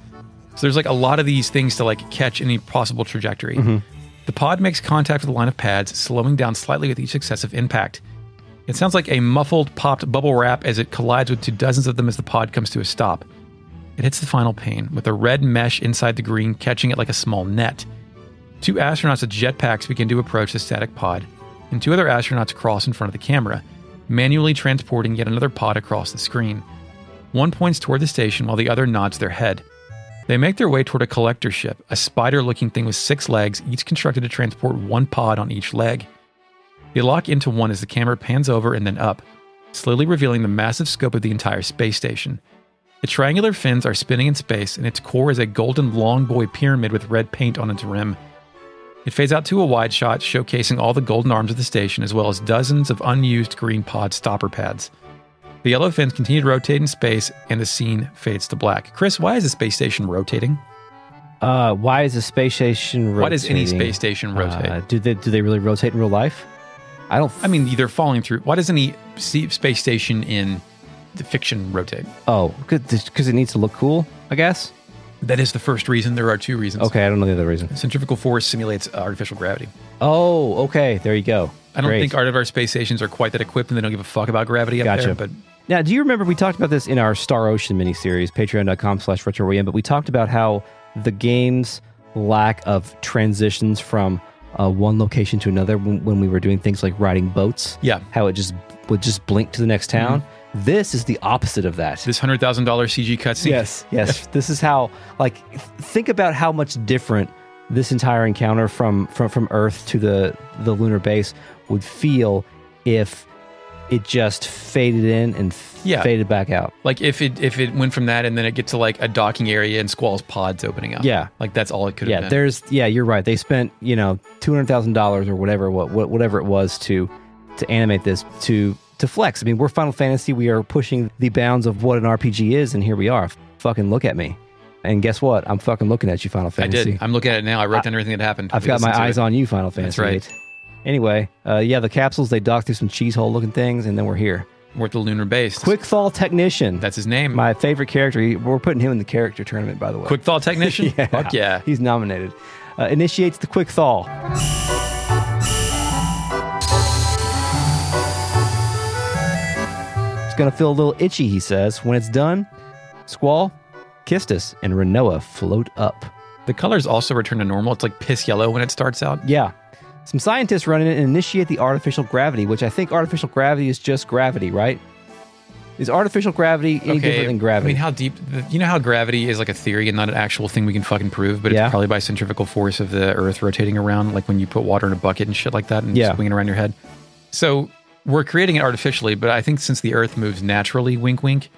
So there's like a lot of these things to like catch any possible trajectory. Mm-hmm. The pod makes contact with a line of pads, slowing down slightly with each successive impact. It sounds like a muffled, popped bubble wrap as it collides with 2 dozens of them as the pod comes to a stop. It hits the final pane, with a red mesh inside the green catching it like a small net. 2 astronauts with jetpacks begin to approach the static pod, and 2 other astronauts cross in front of the camera, manually transporting yet another pod across the screen. One points toward the station while the other nods their head. They make their way toward a collector ship, a spider-looking thing with 6 legs, each constructed to transport 1 pod on each leg. They lock into one as the camera pans over and then up, slowly revealing the massive scope of the entire space station. The triangular fins are spinning in space, and its core is a golden long boy pyramid with red paint on its rim. It fades out to a wide shot, showcasing all the golden arms of the station, as well as dozens of unused green pod stopper pads. The yellow fins continue to rotate in space, and the scene fades to black. Chris, why is the space station rotating? Why is the space station rotating? Why does any space station rotate? Do they really rotate in real life? I mean, they're falling through. Why does any space station in the fiction rotate? Oh, because it needs to look cool, I guess? That is the first reason. There are 2 reasons. Okay, I don't know the other reason. Centrifugal force simulates artificial gravity. Oh, okay. There you go. I don't think our space stations are quite that equipped, and they don't give a fuck about gravity up there. But now, do you remember we talked about this in our Star Ocean miniseries, patreon.com/retrowm, but we talked about how the game's lack of transitions from one location to another when we were doing things like riding boats. Yeah. How it just would just blink to the next town. Mm-hmm. This is the opposite of that. This $100,000 CG cutscene. Yes. This is how, think about how much different this entire encounter from Earth to the lunar base would feel if it just faded in and faded back out. Like if it went from that and then it gets to like a docking area and Squall's pod's opening up. Yeah. Like that's all it could have been. You're right. They spent, $200,000 or whatever it was to animate this to flex. I mean, we're Final Fantasy. We are pushing the bounds of what an RPG is, and here we are. Fucking look at me. And guess what? I'm fucking looking at you, Final Fantasy. I did. I'm looking at it now. I wrote down everything that happened. I've got my eyes on you, Final Fantasy. That's right. Anyway, the capsules, they dock through some cheese hole looking things, and then we're here. We're at the lunar base. Quick Thaw Technician. That's his name. My favorite character. We're putting him in the character tournament, by the way. Quick Thaw Technician? Yeah. Fuck yeah. He's nominated. Initiates the Quick Thaw. It's going to feel a little itchy, he says. When it's done, Squall, Kistis, and Renoa float up. The colors also return to normal. It's like piss yellow when it starts out. Yeah. Some scientists run in and initiate the artificial gravity, which I think artificial gravity is just gravity, right? Is artificial gravity any different than gravity? I mean, how deep... You know how gravity is like a theory and not an actual thing we can fucking prove, but it's probably by centrifugal force of the Earth rotating around, like when you put water in a bucket and shit like that and swinging around your head. So we're creating it artificially, but I think since the Earth moves naturally, wink, wink,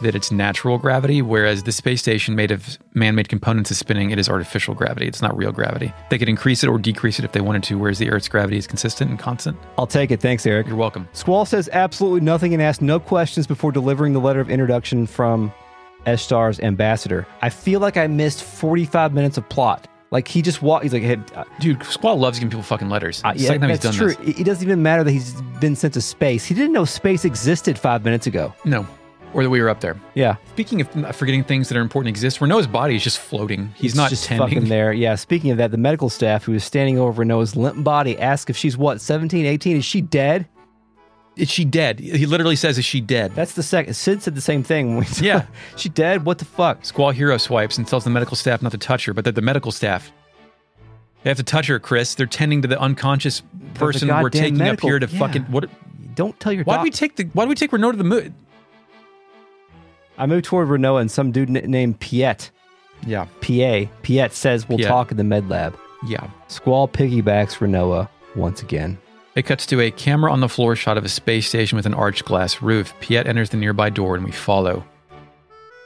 that it's natural gravity, whereas the space station made of man-made components is spinning, it is artificial gravity. It's not real gravity. They could increase it or decrease it if they wanted to, whereas the Earth's gravity is consistent and constant. I'll take it. Thanks, Eric. You're welcome. Squall says absolutely nothing and asks no questions before delivering the letter of introduction from Eshtar's ambassador. I feel like I missed 45 minutes of plot. Like, he just walked, he's like, hey, dude, Squall loves giving people fucking letters. Yeah, that's true. It doesn't even matter that he's been sent to space. He didn't know space existed 5 minutes ago. No. Or that we were up there. Yeah. Speaking of forgetting things that are important exist, Renoa's body is just floating. He's not just tending. Fucking there. Yeah. Speaking of that, the medical staff who is standing over Renoa's limp body asks if she's 17, 18? Is she dead? Is she dead? He literally says, is she dead? That's the second. Sid said the same thing. Yeah. She dead? What the fuck? Squall hero swipes and tells the medical staff not to touch her, but they're the medical staff. They have to touch her, Chris. They're tending to the unconscious person we're taking up here to fucking... What? Don't tell your Why do we take Renoa to the moon? I moved toward Renoa and some dude named Piet. Yeah. Piet says we'll talk in the med lab. Yeah. Squall piggybacks Renoa once again. It cuts to a camera on the floor shot of a space station with an arched glass roof. Piet enters the nearby door and we follow.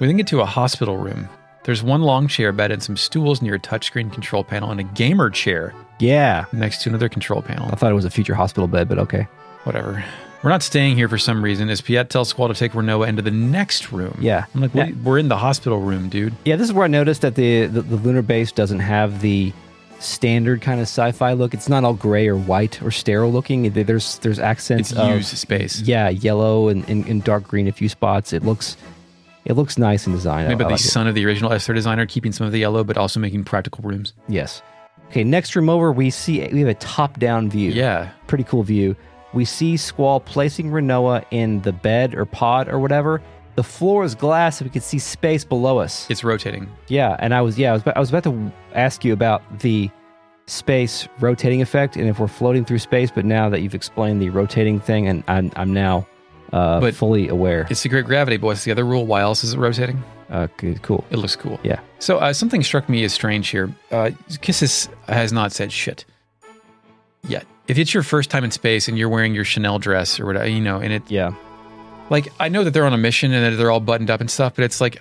We then get to a hospital room. There's one long chair bed and some stools near a touchscreen control panel and a gamer chair Yeah. next to another control panel. I thought it was a future hospital bed, but okay. Whatever. We're not staying here for some reason, as Piet tells Squall to take Renoa into the next room. Yeah. I'm like, we're in the hospital room, dude. Yeah, this is where I noticed that the lunar base doesn't have the standard kind of sci-fi look. It's not all gray or white or sterile looking. There's accents It's of used space. Yeah, yellow and dark green a few spots. It looks nice in design. Maybe I the like it. son of the original Esther designer, keeping some of the yellow, but also making practical rooms. Yes. Okay, next room over, we have a top-down view. Yeah. Pretty cool view. We see Squall placing Renoa in the bed or pod or whatever. The floor is glass, so we can see space below us. It's rotating. Yeah, and I was about to ask you about the space rotating effect and if we're floating through space, but now that you've explained the rotating thing, and I'm now fully aware. It's secret gravity, but what's the other rule? Why else is it rotating? Good, cool. It looks cool. Yeah. So something struck me as strange here. Kisses has not said shit yet. If it's your first time in space and you're wearing your Chanel dress or whatever, and it, Yeah. like, I know that they're on a mission and that they're all buttoned up and stuff, but it's like,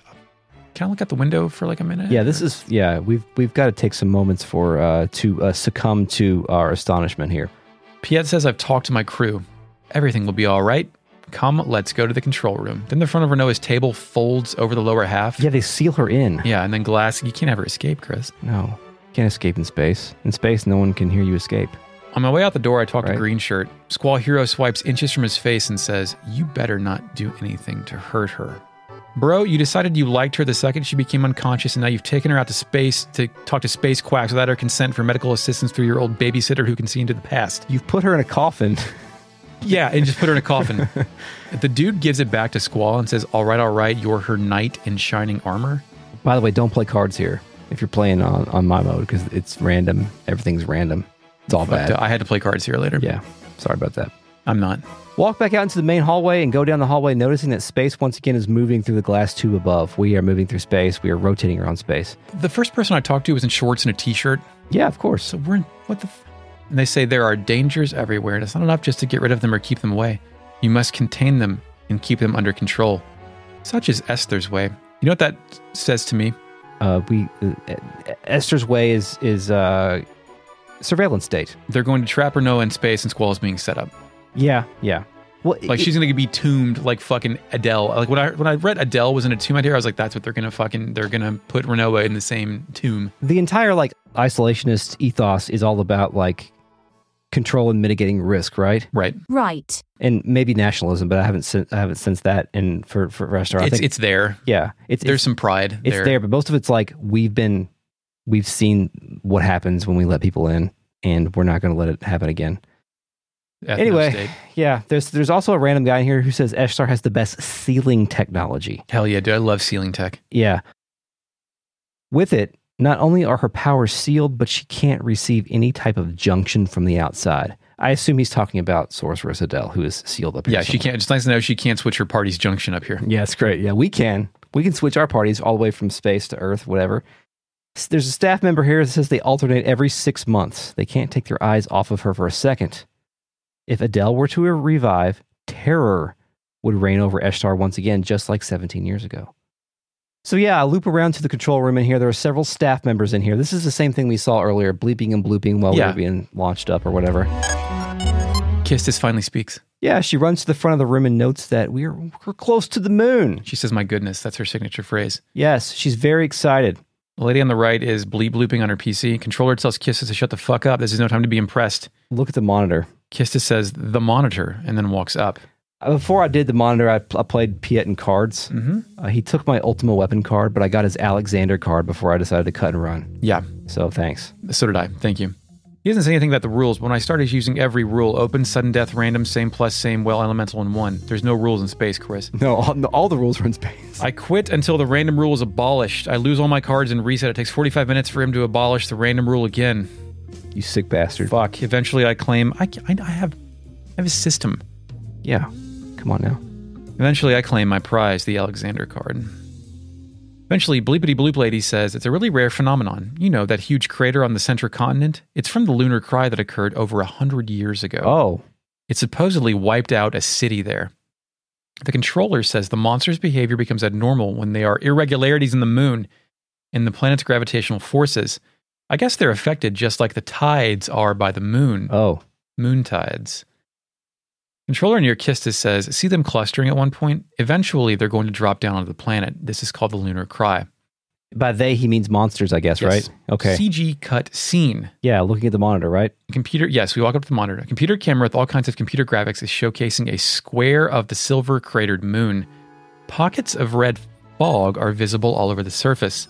can I look out the window for like a minute? Yeah, we've got to take some moments to succumb to our astonishment here. Piet says, I've talked to my crew. Everything will be all right. Come, let's go to the control room. Then the front of Renoa's table folds over the lower half. Yeah, they seal her in. Yeah, and then glass. You can't have her escape, Chris. No, can't escape in space. In space, no one can hear you escape. On my way out the door, I talk to Right. Green Shirt. Squall Hero swipes inches from his face and says, you better not do anything to hurt her. Bro, you decided you liked her the second she became unconscious, and now you've taken her out to space to talk to space quacks without her consent for medical assistance through your old babysitter who can see into the past. You've put her in a coffin. Yeah, and just put her in a coffin. The dude gives it back to Squall and says, all right, you're her knight in shining armor. By the way, don't play cards here if you're playing on my mode because it's random. Everything's random. It's all bad. I had to play cards here later. Yeah, sorry about that. I'm not. Walk back out into the main hallway and go down the hallway, noticing that space once again is moving through the glass tube above. We are moving through space. We are rotating around space. The first person I talked to was in shorts and a t-shirt. Yeah, of course. So we're in, what the and they say there are dangers everywhere, and it's not enough just to get rid of them or keep them away. You must contain them and keep them under control. Such is Esther's way. You know what that says to me? Esther's way is surveillance state. They're going to trap Renoa in space, and Squall is being set up. Yeah. Well, Like she's going to be tombed like fucking Adele. Like when I read Adele was in a tomb idea, I was like, that's what they're going to put Renoa in the same tomb. the entire like isolationist ethos is all about like control and mitigating risk, right? Right. Right. And maybe nationalism, but I haven't sensed that in for Esther. I think It's there. yeah, There's some pride it's there, but most of it's like we've seen what happens when we let people in, and we're not going to let it happen again. Anyway, yeah, there's also a random guy in here who says Eshtar has the best sealing technology. Hell yeah, dude. I love sealing tech. Yeah. With it, not only are her powers sealed, but she can't receive any type of junction from the outside. I assume he's talking about Sorceress Adele, who is sealed up here. Yeah, she can't. It's nice to know she can't switch her party's junction up here. Yeah, it's great. Yeah, we can. We can switch our parties all the way from space to Earth, whatever. There's a staff member here that says they alternate every 6 months. They can't take their eyes off of her for a second. If Adele were to revive, terror would reign over Eshtar once again, just like 17 years ago. So yeah, I loop around to the control room in here. There are several staff members in here. This is the same thing we saw earlier, bleeping and blooping while we were being launched up or whatever. Kistis finally speaks. Yeah, she runs to the front of the room and notes that we're close to the moon. She says, my goodness, that's her signature phrase. Yes, she's very excited. The lady on the right is bleep blooping on her PC. Controller tells Kistis to shut the fuck up. This is no time to be impressed. Look at the monitor. Kistis says, the monitor, and then walks up. Before I did the monitor, I played Piet in cards. Mm-hmm. He took my Ultima Weapon card, but I got his Alexander card before I decided to cut and run. Yeah. So thanks. So did I. Thank you. He doesn't say anything about the rules, but when I started using every rule, open, sudden death, random, same plus, same, well, elemental, and one. There's no rules in space, Chris. No, all the rules are in space. I quit until the random rule is abolished. I lose all my cards and reset. It takes 45 minutes for him to abolish the random rule again. You sick bastard. Fuck. Eventually I claim, I have a system. Yeah. Come on now. Eventually I claim my prize, the Alexander card. Eventually, Bleepity Bloop Lady says it's a really rare phenomenon. You know, that huge crater on the central continent? It's from the Lunar Cry that occurred over 100 years ago. Oh. It supposedly wiped out a city there. The controller says the monster's behavior becomes abnormal when there are irregularities in the moon. and the planet's gravitational forces. I guess they're affected just like the tides are by the moon. Oh. Moon tides. Controller near Kistis says, see them clustering at one point? Eventually, they're going to drop down onto the planet. This is called the Lunar Cry. By they, he means monsters, I guess, Yes. right? Okay. CG cut scene. Yeah, looking at the monitor, right? Computer, yes, we walk up to the monitor. A computer camera with all kinds of computer graphics is showcasing a square of the silver cratered moon. Pockets of red fog are visible all over the surface.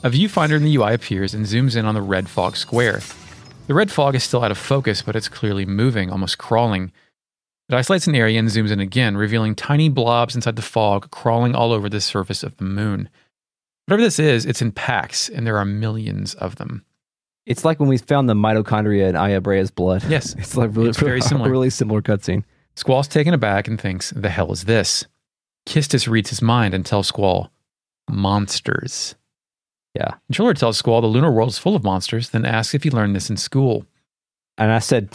A viewfinder in the UI appears and zooms in on the red fog square. The red fog is still out of focus, but it's clearly moving, almost crawling. It isolates an area and zooms in again, revealing tiny blobs inside the fog crawling all over the surface of the moon. Whatever this is, it's in packs, and there are millions of them. It's like when we found the mitochondria in Aya Brea's blood. Yes. It's like really, It's very similar. Really similar cutscene. Squall's taken aback and thinks, the hell is this? Kistis reads his mind and tells Squall, monsters. Yeah. Controller tells Squall the lunar world is full of monsters, then asks if he learned this in school. And I said,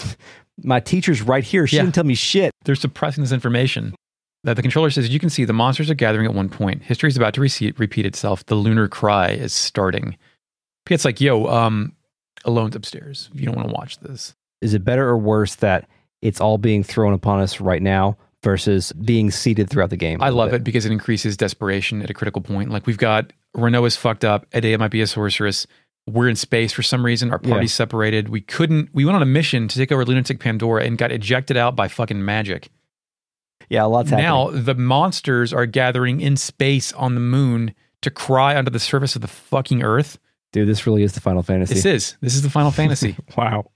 my teacher's right here. She Yeah. didn't tell me shit. They're suppressing this information. The controller says, you can see the monsters are gathering at one point. History is about to repeat itself. The Lunar Cry is starting. Piet's like, yo, Alone's upstairs. You don't want to watch this. Is it better or worse that it's all being thrown upon us right now versus being seeded throughout the game? I love it because it increases desperation at a critical point. Like we've got, Renault is fucked up. Edea might be a sorceress. We're in space for some reason. Our party's separated. We went on a mission to take over Lunatic Pandora and got ejected out by fucking magic. Yeah, a lot's happening. Now the monsters are gathering in space on the moon to cry onto the surface of the fucking Earth. Dude, this really is the Final Fantasy. This is the Final Fantasy. Wow.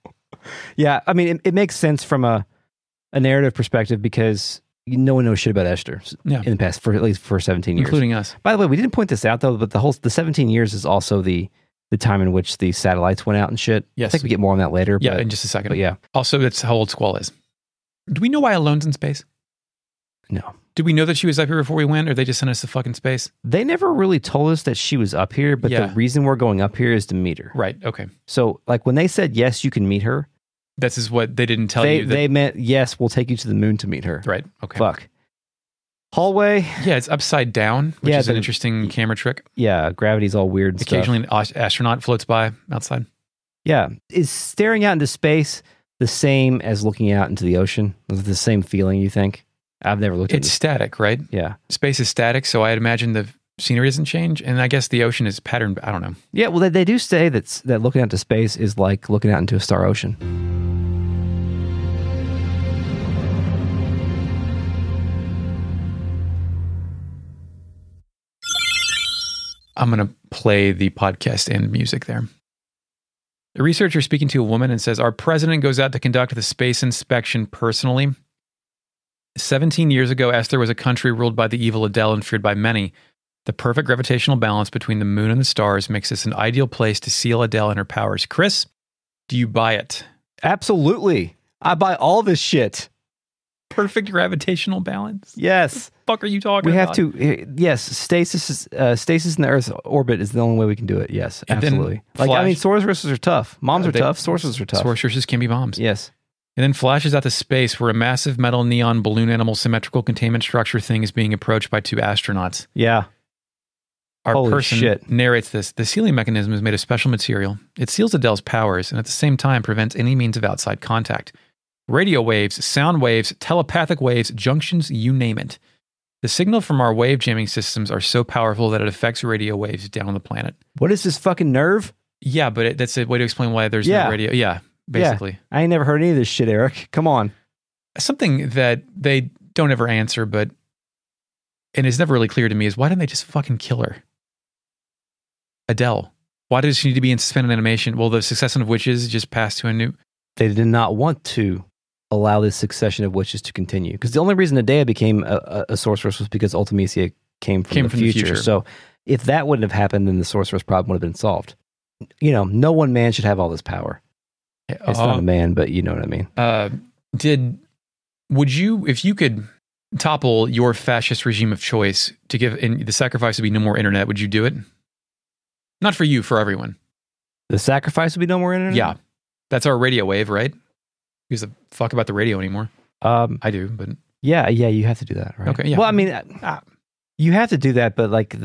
Yeah, I mean, it makes sense from a narrative perspective because no one knows shit about Esther in the past, for at least for 17 years. Including us. By the way, we didn't point this out, though, but the 17 years is also the time in which the satellites went out and shit. Yes. I think we get more on that later. Yeah, but, in just a second. But yeah. Also, that's how old Squall is. Do we know why Alone's in space? No. Did we know that she was up here before we went, or they just sent us to fucking space? They never really told us that she was up here, but the reason we're going up here is to meet her. Right, okay. So, like, when they said, yes, you can meet her. This is what they didn't tell you. They meant, yes, we'll take you to the moon to meet her. Right, okay. Fuck. Hallway. Yeah, it's upside down, which is an interesting camera trick. Yeah, gravity's all weird and Occasionally an astronaut floats by outside. Yeah. Is staring out into space the same as looking out into the ocean? Is it the same feeling, you think? I've never looked at it. It's static, right? Yeah. Space is static, so I'd imagine the scenery doesn't change, and I guess the ocean is patterned. I don't know. Yeah, well, they do say that looking out into space is like looking out into a star ocean. I'm going to play the podcast and music there. The researcher speaking to a woman and says, our president goes out to conduct the space inspection personally. 17 years ago, Esther was a country ruled by the evil Adele and feared by many. The perfect gravitational balance between the moon and the stars makes this an ideal place to seal Adele and her powers. Chris, do you buy it? Absolutely. I buy all this shit. Perfect gravitational balance? Yes. Fuck are you talking we about? have to, yes, stasis in the Earth's orbit is the only way we can do it. Yes, And absolutely. then Like, I mean, sorceresses are tough. Moms are tough. Sorceresses are tough. Sorceresses can be bombs. Yes. And then flashes out to space where a massive metal neon balloon animal symmetrical containment structure thing is being approached by two astronauts. Yeah. Our Holy person shit. narrates this. The sealing mechanism is made of special material. It seals Adele's powers and at the same time prevents any means of outside contact. Radio waves, sound waves, telepathic waves, junctions, you name it. The signal from our wave jamming systems are so powerful that it affects radio waves down on the planet. What is this fucking nerve? Yeah, but that's a way to explain why there's no radio. Yeah, basically. Yeah. I ain't never heard any of this shit, Eric. Come on. Something that they don't ever answer, and it's never really clear to me, is why didn't they just fucking kill her? Adele. Why does she need to be in suspended animation? Well, the succession of witches just passed to a new... They did not want to allow this succession of witches to continue. Because the only reason Adea became a sorceress was because Ultimecia came from the future. So if that wouldn't have happened, then the sorceress problem would have been solved. You know, no one man should have all this power. It's not a man, but you know what I mean. Would you, if you could topple your fascist regime of choice to give, and the sacrifice would be no more internet, would you do it? Not for you, for everyone. The sacrifice would be no more internet? Yeah. That's our radio wave, right? Who's the fuck about the radio anymore? I do, but... Yeah, you have to do that, right? Okay, yeah. Well, I mean, you have to do that, but like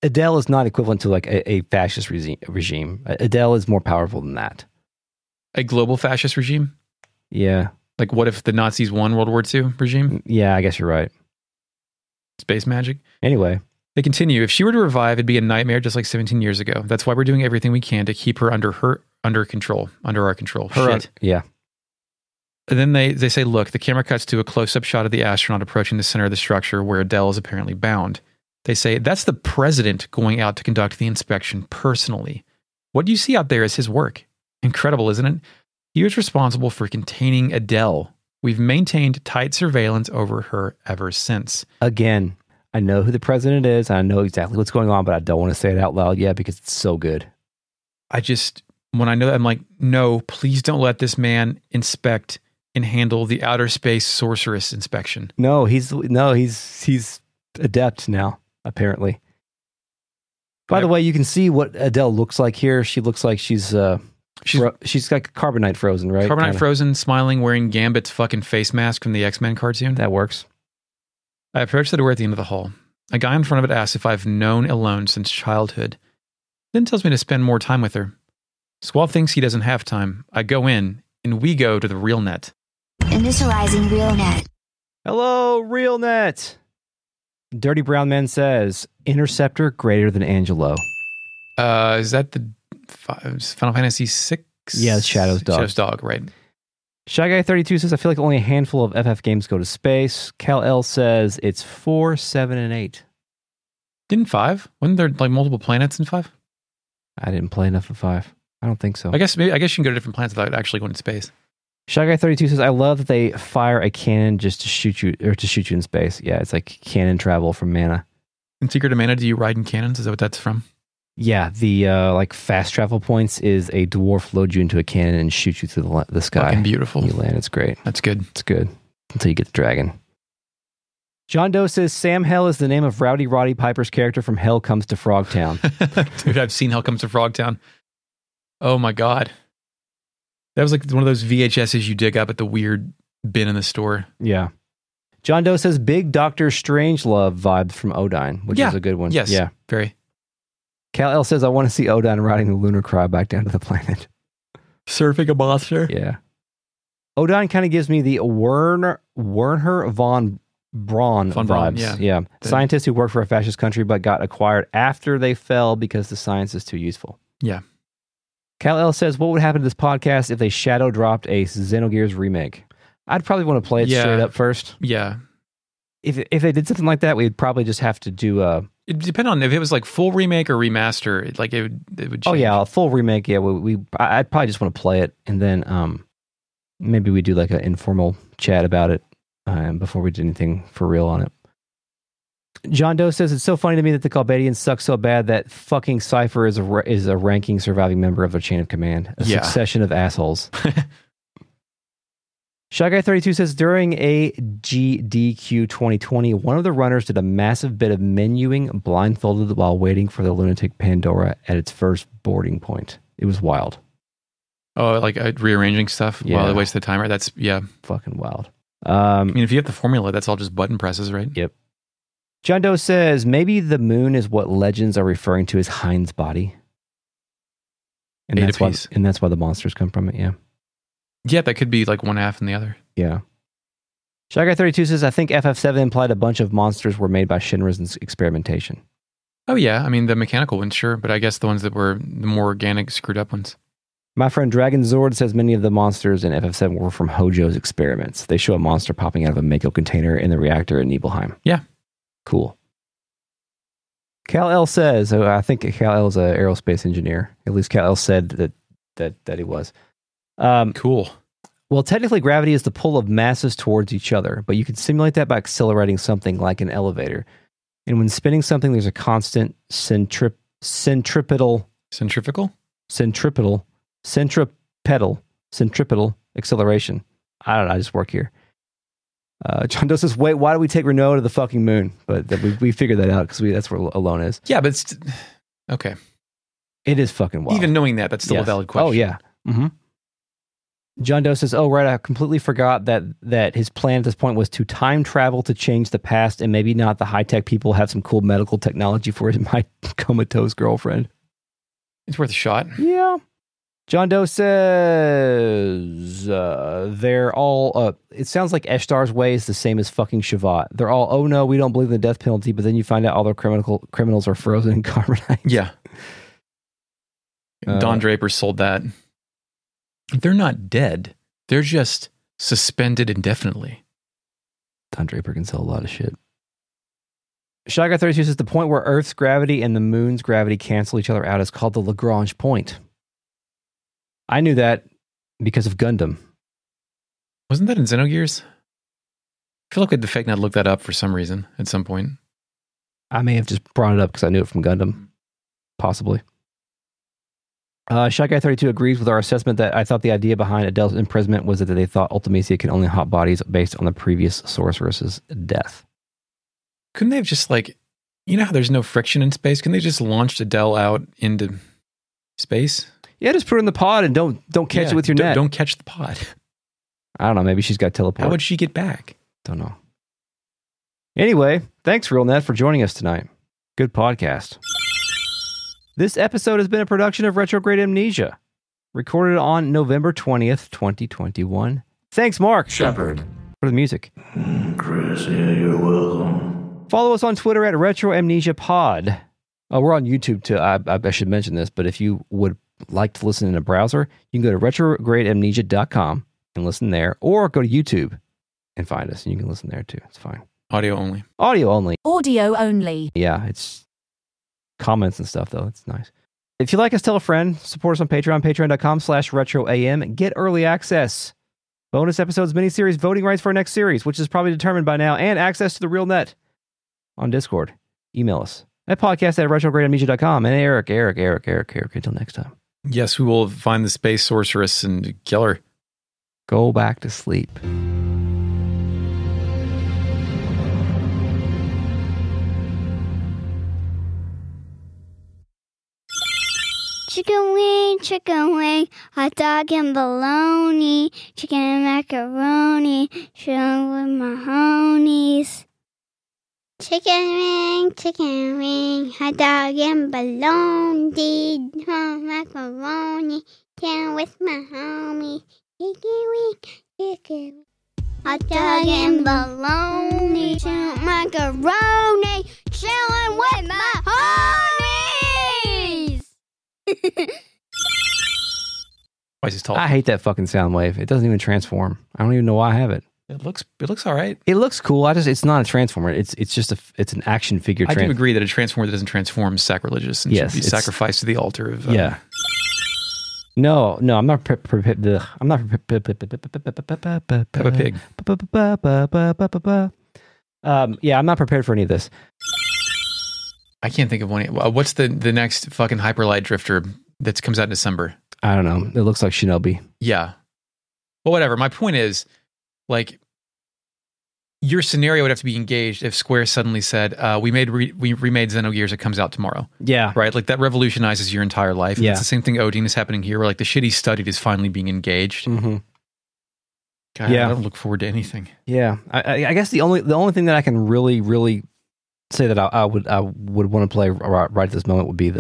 Adele is not equivalent to like a fascist regime. Adele is more powerful than that. A global fascist regime? Yeah. Like what if the Nazis won World War II regime? Yeah, I guess you're right. Space magic? Anyway. They continue. If she were to revive, it'd be a nightmare just like 17 years ago. That's why we're doing everything we can to keep her under our control. Shit. Yeah. And then they say, look, the camera cuts to a close-up shot of the astronaut approaching the center of the structure where Adele is apparently bound. They say, that's the president going out to conduct the inspection personally. What you see out there is his work. Incredible, isn't it? He was responsible for containing Adele. We've maintained tight surveillance over her ever since. Again, I know who the president is. I know exactly what's going on, but I don't want to say it out loud yet because it's so good. When I know that, I'm like, no, please don't let this man inspect and handle the outer space sorceress inspection. No, he's adept now, apparently. By the way, you can see what Adele looks like here. She looks like she's like Carbonite frozen, right? Carbonite frozen, smiling, wearing Gambit's fucking face mask from the X-Men cartoon. That works. I approach the door at the end of the hall. A guy in front of it asks if I've known Elone since childhood. Then tells me to spend more time with her. Squall thinks he doesn't have time. I go in, and we go to the real net. Initializing RealNet. Hello, RealNet. Dirty Brown Man says, Interceptor greater than Angelo. Is that the Final Fantasy VI? Yeah, it's Shadow's dog. Shadow's dog, right. Shy Guy 32 says, I feel like only a handful of FF games go to space. Cal L says, it's 4, 7, and 8. Didn't 5? Wasn't there like multiple planets in 5? I didn't play enough of 5. I don't think so. I guess you can go to different planets without actually going to space. Shy Guy 32 says, I love that they fire a cannon just to shoot you in space. Yeah, it's like cannon travel from Mana. In Secret of Mana, do you ride in cannons? Is that what that's from? Yeah, the like fast travel points is a dwarf load you into a cannon and shoot you through the sky. Fucking beautiful. You land. It's great. That's good. It's good until you get the dragon. John Doe says Sam Hell is the name of Rowdy Roddy Piper's character from Hell Comes to Frogtown. Dude, I've seen Hell Comes to Frogtown. Oh my God. That was like one of those VHSs you dig up at the weird bin in the store. Yeah. John Doe says big Dr. Strangelove vibes from Odine, which is a good one. Yes. Yeah. Very. Cal L says, I want to see Odine riding the Lunar Cry back down to the planet. Surfing a monster? Yeah. Odine kind of gives me the Werner von Braun vibes. Yeah. Scientists who work for a fascist country but got acquired after they fell because the science is too useful. Yeah. Cal L says, what would happen to this podcast if they shadow dropped a Xenogears remake? I'd probably want to play it straight up first. Yeah. If they did something like that, we'd probably just have to do a... It depends on if it was like full remake or remaster. It would change. Oh yeah, a full remake. Yeah, I'd probably just want to play it, and then maybe we do like an informal chat about it before we do anything for real on it. John Doe says it's so funny to me that the Calbadians suck so bad that fucking Cypher is a ranking surviving member of their chain of command. A succession of assholes. Shy Guy 32 says, during AGDQ 2020, one of the runners did a massive bit of menuing blindfolded while waiting for the lunatic Pandora at its first boarding point. It was wild. Oh, like rearranging stuff while it wastes the timer? That's, fucking wild. I mean, if you have the formula, that's all just button presses, right? Yep. John Doe says, maybe the moon is what legends are referring to as Hind's body. And that's why the monsters come from it, yeah. Yeah, that could be like one half and the other. Yeah. Shy Guy 32 says, I think FF7 implied a bunch of monsters were made by Shinra's experimentation. Oh, yeah. I mean, the mechanical ones, sure. But I guess the ones that were the more organic, screwed up ones. My friend Dragon Zord says many of the monsters in FF7 were from Hojo's experiments. They show a monster popping out of a Mako container in the reactor in Nibelheim. Yeah. Cool. Cal L says, I think Cal L is an aerospace engineer. At least Cal L said that he was. Cool. Well, technically gravity is the pull of masses towards each other, but you can simulate that by accelerating something like an elevator. And when spinning something, there's a constant centripetal acceleration. I don't know, I just work here. John Doe says, wait, why do we take Renault to the fucking moon? But we figured that out because that's where Alone is. Yeah, but okay. It is fucking wild. Even knowing that, that's still a valid question. Oh, yeah. Mm-hmm. John Doe says, oh, right, I completely forgot that his plan at this point was to time travel to change the past, and maybe not the high-tech people have some cool medical technology for my comatose girlfriend. It's worth a shot. Yeah. John Doe says, they're all, it sounds like Eshtar's way is the same as fucking Shavat. They're all, oh no, we don't believe in the death penalty, but then you find out all their criminals are frozen in carbonite. Yeah. Don Draper sold that. They're not dead. They're just suspended indefinitely. Don Draper can sell a lot of shit. Shy Guy 32 says the point where Earth's gravity and the moon's gravity cancel each other out is called the Lagrange point. I knew that because of Gundam. Wasn't that in Xenogears? I feel like we had the fake not look that up for some reason at some point. I may have just brought it up because I knew it from Gundam. Possibly. Shy Guy 32 agrees with our assessment that I thought the idea behind Adele's imprisonment was that they thought Ultimecia could only haunt bodies based on the previous sorceress's death. Couldn't they have just you know how there's no friction in space? Couldn't they just launched Adele out into space? Yeah, just put her in the pod and don't catch it with your net. Don't catch the pod. I don't know. Maybe she's got teleport. How would she get back? Don't know. Anyway, thanks, RealNet, for joining us tonight. Good podcast. This episode has been a production of Retrograde Amnesia, recorded on November 20th, 2021. Thanks, Mark Shepard. for the music. Chris, yeah, you're welcome. Follow us on Twitter at Retro Amnesia Pod. We're on YouTube too. I should mention this, but if you would like to listen in a browser, you can go to retrogradeamnesia.com and listen there, or go to YouTube and find us, and you can listen there too. It's fine. Audio only. Audio only. Audio only. Yeah, it's comments and stuff, though. It's nice. If you like us, tell a friend. Support us on Patreon, patreon.com/retroam. Get early access, bonus episodes, miniseries, voting rights for our next series, which is probably determined by now, and access to the real net on Discord. Email us at podcast@retrogradeamnesia.com. And Eric. Until next time. Yes, we will find the space sorceress and kill her. Go back to sleep. Chicken wing, hot dog and bologna, chicken and macaroni, shrimp with mahonies. Chicken wing, hot dog and bologna, macaroni, chicken with mahonies. Chicken wing, hot dog and bologna, shrimp macaroni, chilling with mahonies. Why is this tall? I hate that fucking sound wave. It doesn't even transform. I don't even know why I have it. It looks all right. It looks cool. It's not a transformer. It's just it's an action figure. I do agree that a transformer that doesn't transform is sacrilegious and should be sacrificed to the altar of. Yeah. No, I'm not. I'm not. Peppa Pig. Yeah, I'm not prepared for any of this. I can't think of one. What's the next fucking Hyperlight Drifter that comes out in December? I don't know. It looks like Shinobi. Yeah. Well, whatever. My point is, your scenario would have to be engaged if Square suddenly said, we remade Xenogears, it comes out tomorrow. Yeah. Right? That revolutionizes your entire life. And yeah. It's the same thing Odin is happening here, where the shit he studied is finally being engaged. Mm-hmm. God, yeah. I don't look forward to anything. Yeah. I guess the only thing that I can really, really say that I would want to play right at this moment would be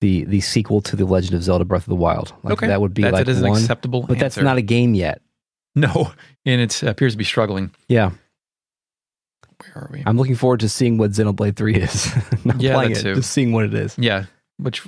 the sequel to The Legend of Zelda Breath of the Wild. Okay. That would be that is an acceptable but answer. That's not a game yet. No, and it appears to be struggling. Yeah. Where are we? I'm looking forward to seeing what Xenoblade 3 is. Not playing it, just seeing what it is. Yeah, which